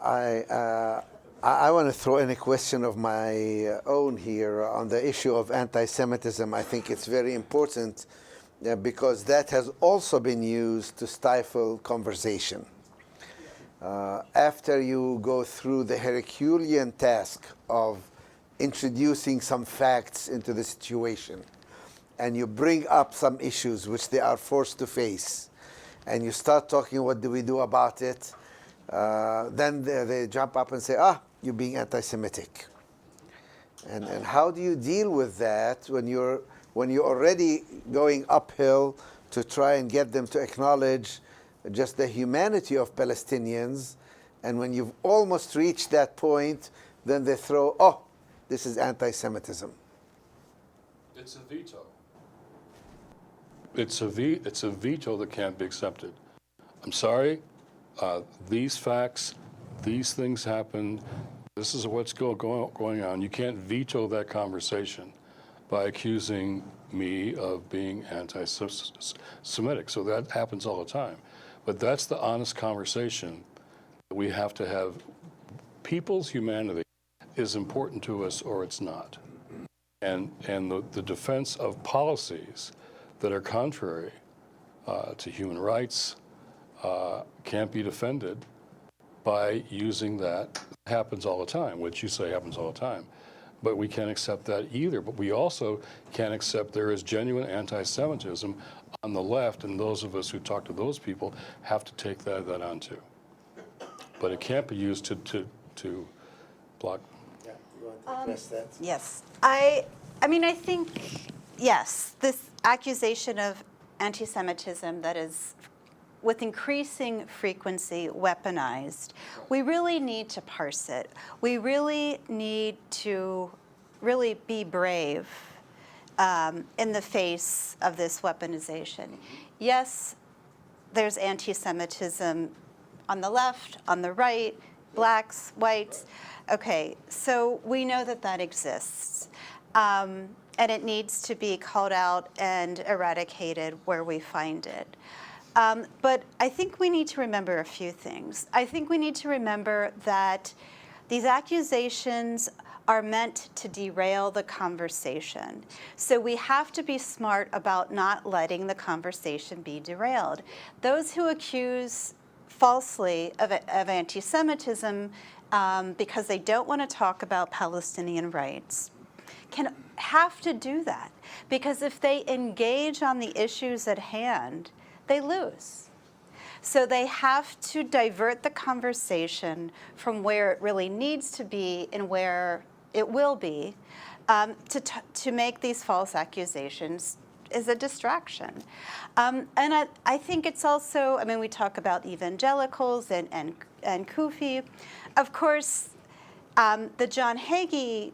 I want to throw in a question of my own here on the issue of anti-Semitism. I think it's very important because that has also been used to stifle conversation. after you go through the Herculean task of introducing some facts into the situation, and you bring up some issues which they are forced to face, and you start talking, what do we do about it? Then they jump up and say, you're being anti-Semitic. And how do you deal with that when you're already going uphill to try and get them to acknowledge just the humanity of Palestinians, and when you've almost reached that point, then they throw, this is anti-Semitism. It's a veto. It's a veto that can't be accepted. I'm sorry, these facts, these things happened, this is what's going on. You can't veto that conversation by accusing me of being anti-Semitic. So that happens all the time. But that's the honest conversation that we have to have. People's humanity is important to us or it's not. And the defense of policies that are contrary to human rights can't be defended by using that. It happens all the time, which you say happens all the time. But we can't accept that either. But we also can't accept there is genuine anti-Semitism on the left, and those of us who talk to those people have to take that on too. But it can't be used to block. Yeah, you want to address that? Yes. I mean, I think, yes, this accusation of anti-Semitism that is with increasing frequency weaponized, we really need to parse it. We really need to really be brave in the face of this weaponization. Yes, there's anti-Semitism on the left, on the right, blacks, whites. Okay, so we know that that exists. And it needs to be called out and eradicated where we find it. But I think we need to remember a few things. I think we need to remember that these accusations are meant to derail the conversation. So we have to be smart about not letting the conversation be derailed. Those who accuse falsely of anti-Semitism because they don't want to talk about Palestinian rights have to do that, because if they engage on the issues at hand, they lose. So they have to divert the conversation from where it really needs to be and where it will be to make these false accusations is a distraction. And I think it's also, I mean, we talk about evangelicals and Kufi. Of course, the John Hagee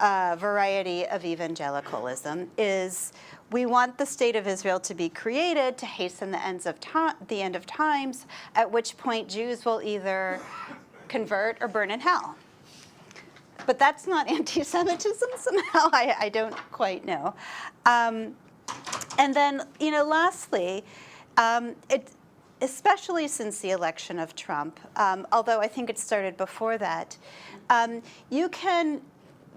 variety of evangelicalism is we want the state of Israel to be created to hasten the end of times, at which point Jews will either convert or burn in hell. But that's not anti-Semitism somehow. I don't quite know. And then, lastly, especially since the election of Trump, although I think it started before that, you can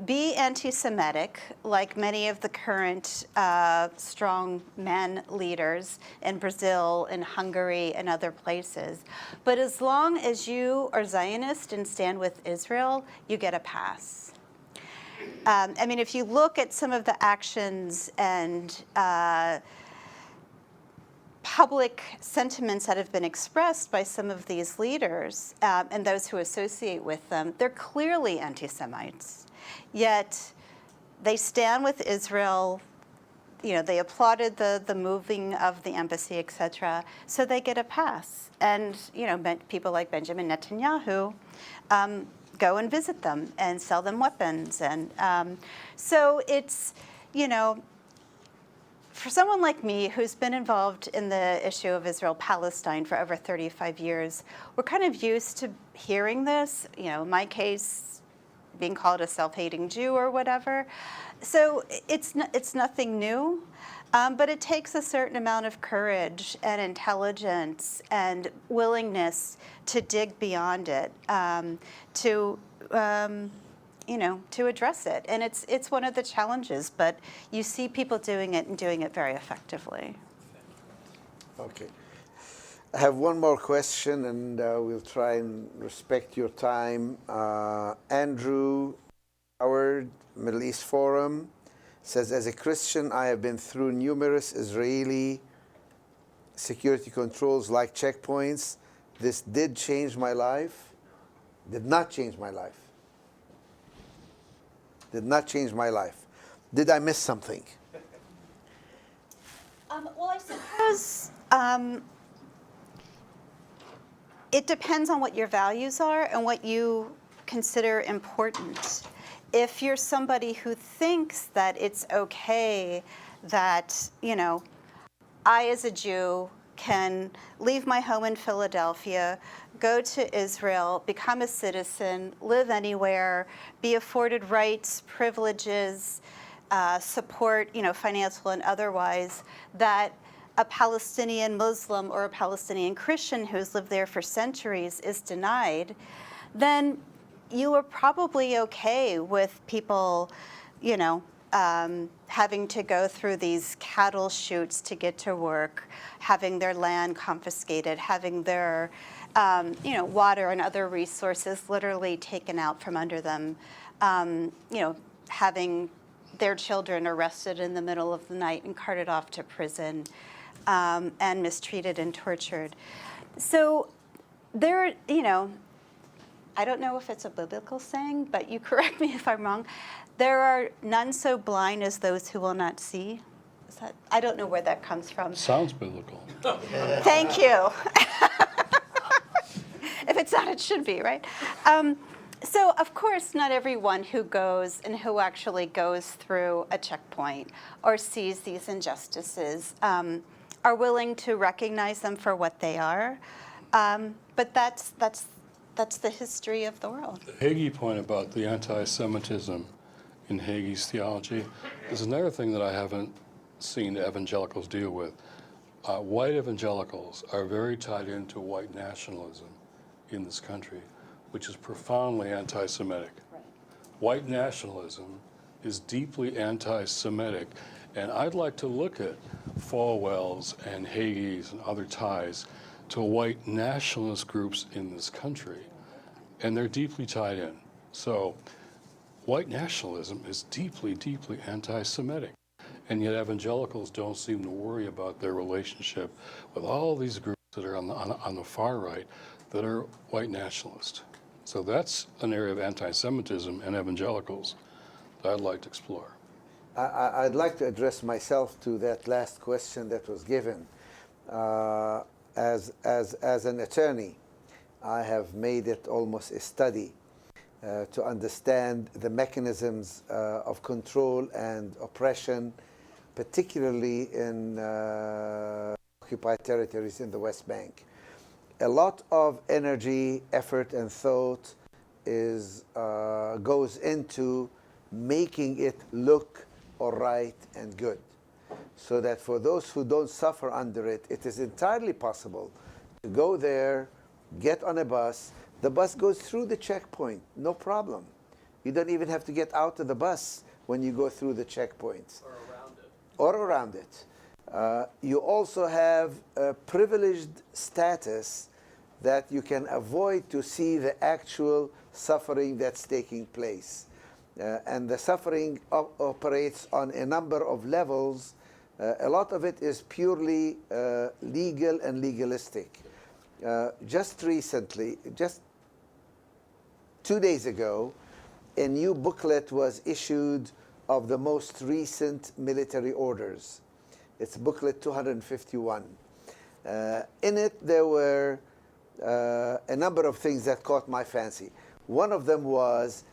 be anti-Semitic, like many of the current strong men leaders in Brazil and Hungary and other places. But as long as you are Zionist and stand with Israel, you get a pass. I mean, if you look at some of the actions and public sentiments that have been expressed by some of these leaders and those who associate with them, they're clearly anti-Semites. Yet they stand with Israel, they applauded the moving of the embassy, et cetera, so they get a pass. And, people like Benjamin Netanyahu go and visit them and sell them weapons. And so it's, for someone like me who's been involved in the issue of Israel-Palestine for over 35 years, we're kind of used to hearing this, in my case, being called a self-hating Jew or whatever. So it's nothing new, but it takes a certain amount of courage and intelligence and willingness to dig beyond it, to address it. And it's one of the challenges, but you see people doing it and doing it very effectively. Okay. I have one more question, and we'll try and respect your time. Andrew Howard, Middle East Forum, says, as a Christian, I have been through numerous Israeli security controls like checkpoints. This did change my life. Did not change my life. Did not change my life. Did I miss something? Well, I suppose it depends on what your values are and what you consider important. If you're somebody who thinks that it's okay that, you know, I as a Jew can leave my home in Philadelphia, go to Israel, become a citizen, live anywhere, be afforded rights, privileges, support, you know, financial and otherwise, that a Palestinian Muslim or a Palestinian Christian who's lived there for centuries is denied, then you are probably okay with people, you know, having to go through these cattle chutes to get to work, having their land confiscated, having their, you know, water and other resources literally taken out from under them, you know, having their children arrested in the middle of the night and carted off to prison, and mistreated and tortured. So there, you know, I don't know if it's a biblical saying, but you correct me if I'm wrong. There are none so blind as those who will not see. Is that, I don't know where that comes from. Sounds biblical. Thank you. If it's not, it should be, right? So, of course, not everyone who goes and who actually goes through a checkpoint or sees these injustices are willing to recognize them for what they are. But that's the history of the world. The Hagee point about the anti-Semitism in Hagee's theology is another thing that I haven't seen evangelicals deal with. White evangelicals are very tied into white nationalism in this country, which is profoundly anti-Semitic. Right. White nationalism is deeply anti-Semitic, and I'd like to look at Falwell's and Hagee's and other ties to white nationalist groups in this country, and they're deeply tied in. So white nationalism is deeply, deeply anti-Semitic, and yet evangelicals don't seem to worry about their relationship with all these groups that are on the far right that are white nationalist. So that's an area of anti-Semitism and evangelicals that I'd like to explore. I'd like to address myself to that last question that was given. As an attorney, I have made it almost a study to understand the mechanisms of control and oppression, particularly in occupied territories in the West Bank. A lot of energy, effort, and thought goes into making it look all right and good, so that for those who don't suffer under it, it is entirely possible to go there, get on a bus. The bus goes through the checkpoint, no problem. You don't even have to get out of the bus when you go through the checkpoints. Or around it. You also have a privileged status that you can avoid to see the actual suffering that's taking place. And the suffering operates on a number of levels. A lot of it is purely legal and legalistic. Just recently, just 2 days ago, a new booklet was issued of the most recent military orders. It's booklet 251. In it, there were a number of things that caught my fancy. One of them was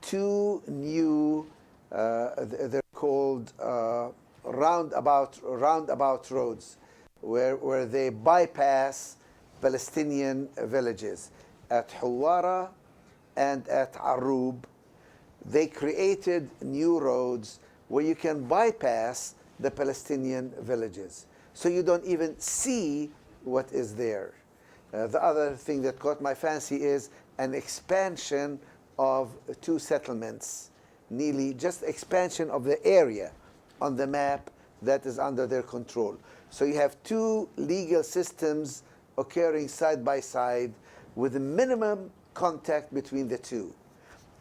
2 new, they're called roundabout roads, where they bypass Palestinian villages at Huwara and at Arub. They created new roads where you can bypass the Palestinian villages, so you don't even see what is there. The other thing that caught my fancy is an expansion of 2 settlements, nearly just expansion of the area on the map that is under their control. So you have 2 legal systems occurring side by side with a minimum contact between the two.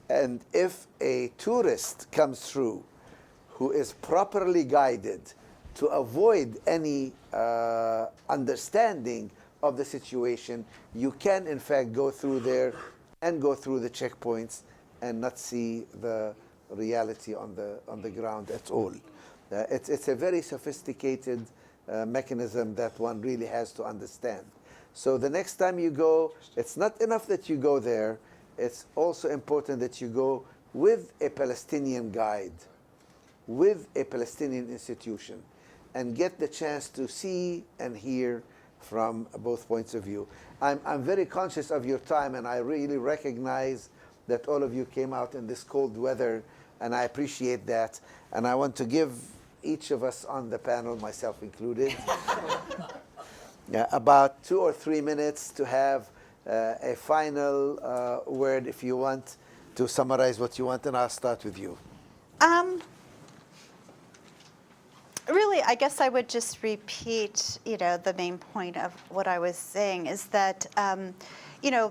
And if a tourist comes through who is properly guided to avoid any understanding of the situation, you can in fact go through there and go through the checkpoints and not see the reality on the ground at all. It's a very sophisticated mechanism that one really has to understand. So the next time you go, it's not enough that you go there, it's also important that you go with a Palestinian guide, with a Palestinian institution, and get the chance to see and hear from both points of view. I'm very conscious of your time, and I really recognize that all of you came out in this cold weather, and I appreciate that. And I want to give each of us on the panel, myself included, about 2 or 3 minutes to have a final word, if you want, to summarize what you want, and I'll start with you. Really, I guess I would just repeat, the main point of what I was saying is that,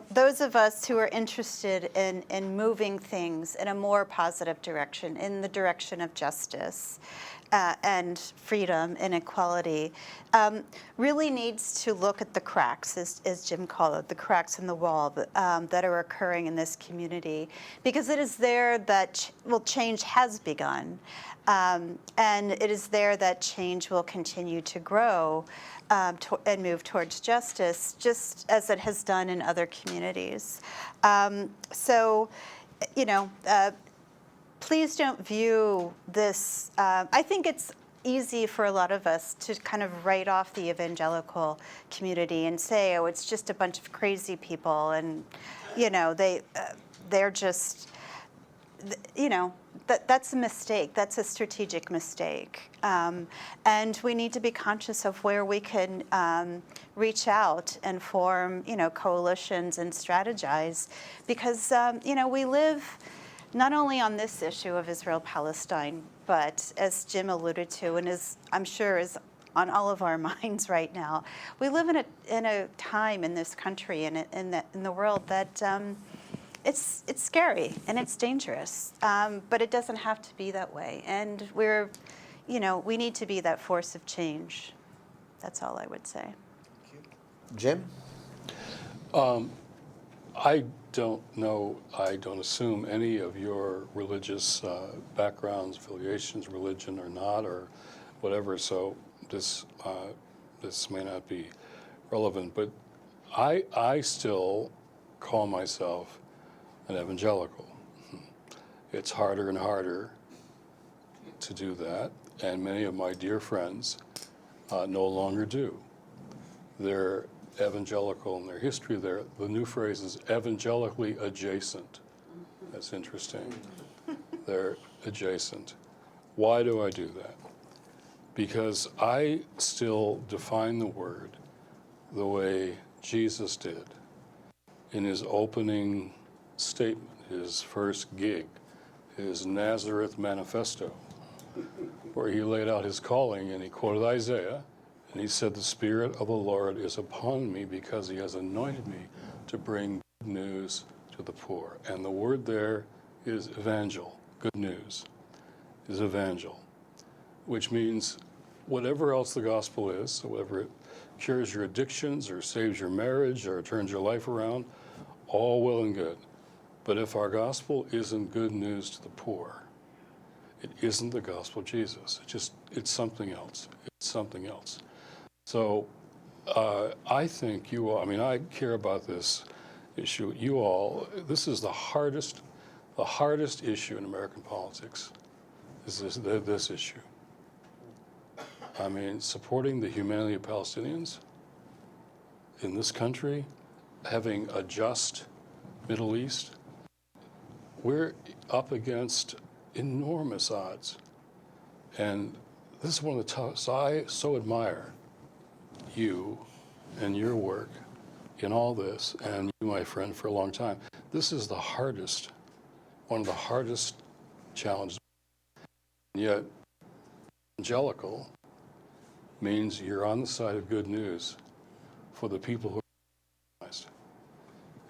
those of us who are interested in moving things in a more positive direction, in the direction of justice and freedom and equality, really needs to look at the cracks, as Jim called it, the cracks in the wall that are occurring in this community, because it is there that, change has begun. And it is there that change will continue to grow and move towards justice, just as it has done in other communities. Please don't view this. I think it's easy for a lot of us to kind of write off the evangelical community and say, oh, it's just a bunch of crazy people, and they're just. That's a mistake. That's a strategic mistake. And we need to be conscious of where we can reach out and form, coalitions and strategize. Because, we live not only on this issue of Israel-Palestine, but as Jim alluded to, and as I'm sure is on all of our minds right now, we live in a time in this country and in the world that it's scary and it's dangerous, but it doesn't have to be that way. And we need to be that force of change. That's all I would say. Jim? I don't know, I don't assume any of your religious backgrounds, affiliations, religion or not, or whatever, so this may not be relevant, but I still call myself an evangelical. It's harder and harder to do that, and many of my dear friends no longer do. They're evangelical in their history. The new phrase is evangelically adjacent. That's interesting. They're adjacent. Why do I do that? Because I still define the word the way Jesus did in his opening statement, his first gig, his Nazareth manifesto, where he laid out his calling, and he quoted Isaiah, and he said, "The Spirit of the Lord is upon me because he has anointed me to bring good news to the poor." And the word there is evangel, good news, is evangel, which means whatever else the gospel is, so whatever it cures your addictions or saves your marriage or turns your life around, all well and good. But if our gospel isn't good news to the poor, it isn't the gospel of Jesus. It's something else. It's something else. So I think you all, I care about this issue. You all, this is the hardest issue in American politics, is this issue. Supporting the humanity of Palestinians in this country, having a just Middle East, we're up against enormous odds. And this is one of the toughest. I so admire you and your work in all this, and you, my friend, for a long time. This is one of the hardest challenges. And yet, evangelical means you're on the side of good news for the people who are marginalized.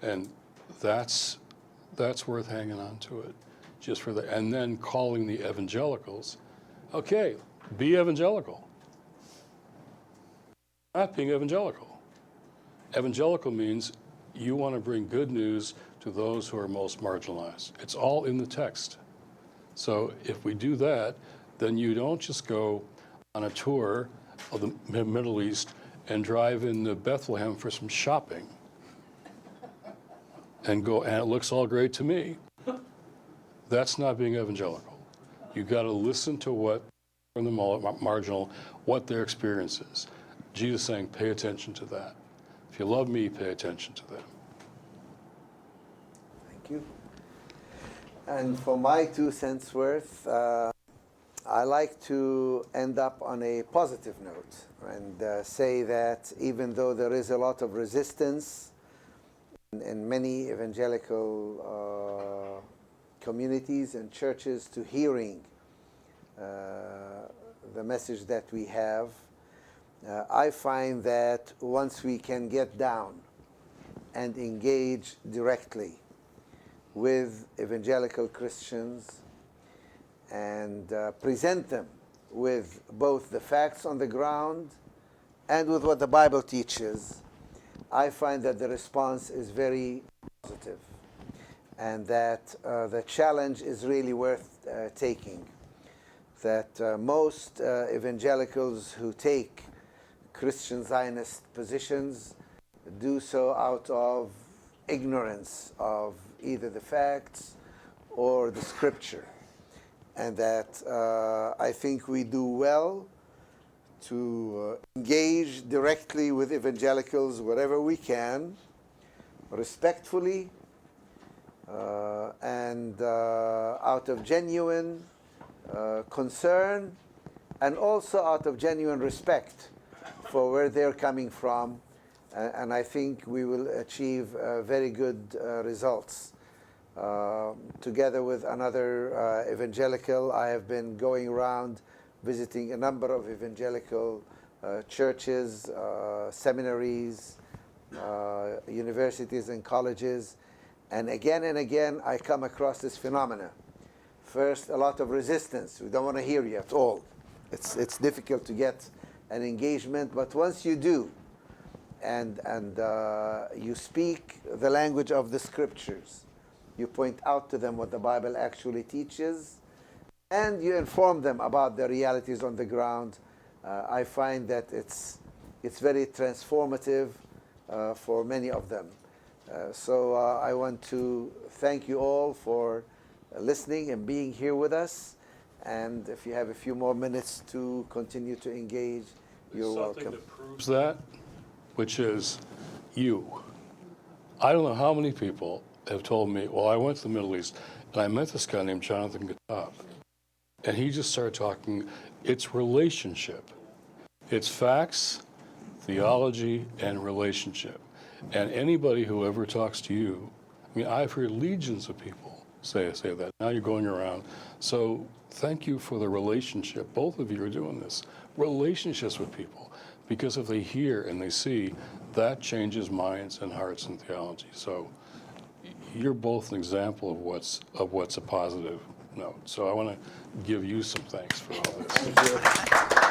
And that's worth hanging on to it, just for the, and then calling the evangelicals, okay, be evangelical. Not being evangelical. Evangelical means you want to bring good news to those who are most marginalized. It's all in the text. So if we do that, then you don't just go on a tour of the Middle East and drive into Bethlehem for some shopping and go, and it looks all great to me. That's not being evangelical. You've got to listen to what from the marginal, what their experience is. Jesus saying, pay attention to that. If you love me, pay attention to them. Thank you. And for my 2 cents worth, I like to end up on a positive note and say that even though there is a lot of resistance in many evangelical communities and churches to hearing the message that we have, I find that once we can get down and engage directly with evangelical Christians and present them with both the facts on the ground and with what the Bible teaches, I find that the response is very positive and that the challenge is really worth taking. That most evangelicals who take Christian Zionist positions do so out of ignorance of either the facts or the scripture. And that I think we do well to engage directly with evangelicals wherever we can, respectfully, and out of genuine concern, and also out of genuine respect for where they're coming from. And I think we will achieve very good results. Together with another evangelical, I have been going around visiting a number of evangelical churches, seminaries, universities and colleges. And again, I come across this phenomena. First, a lot of resistance. We don't want to hear you at all. It's difficult to get an engagement, but once you do, and you speak the language of the scriptures, you point out to them what the Bible actually teaches, and you inform them about the realities on the ground, I find that it's very transformative for many of them. So I want to thank you all for listening and being here with us. And if you have a few more minutes to continue to engage, you're welcome. Something that proves that, which is you. I don't know how many people have told me, well, I went to the Middle East and I met this guy named Jonathan Kuttab. And he just started talking, it's relationship. It's facts, theology, and relationship. And anybody who ever talks to you, I mean, I've heard legions of people say that. Now you're going around. So thank you for the relationship. Both of you are doing this. Relationships with people. Because if they hear and they see, that changes minds and hearts and theology. So you're both an example of what's a positive note. So I want to give you some thanks for all this. Thank you.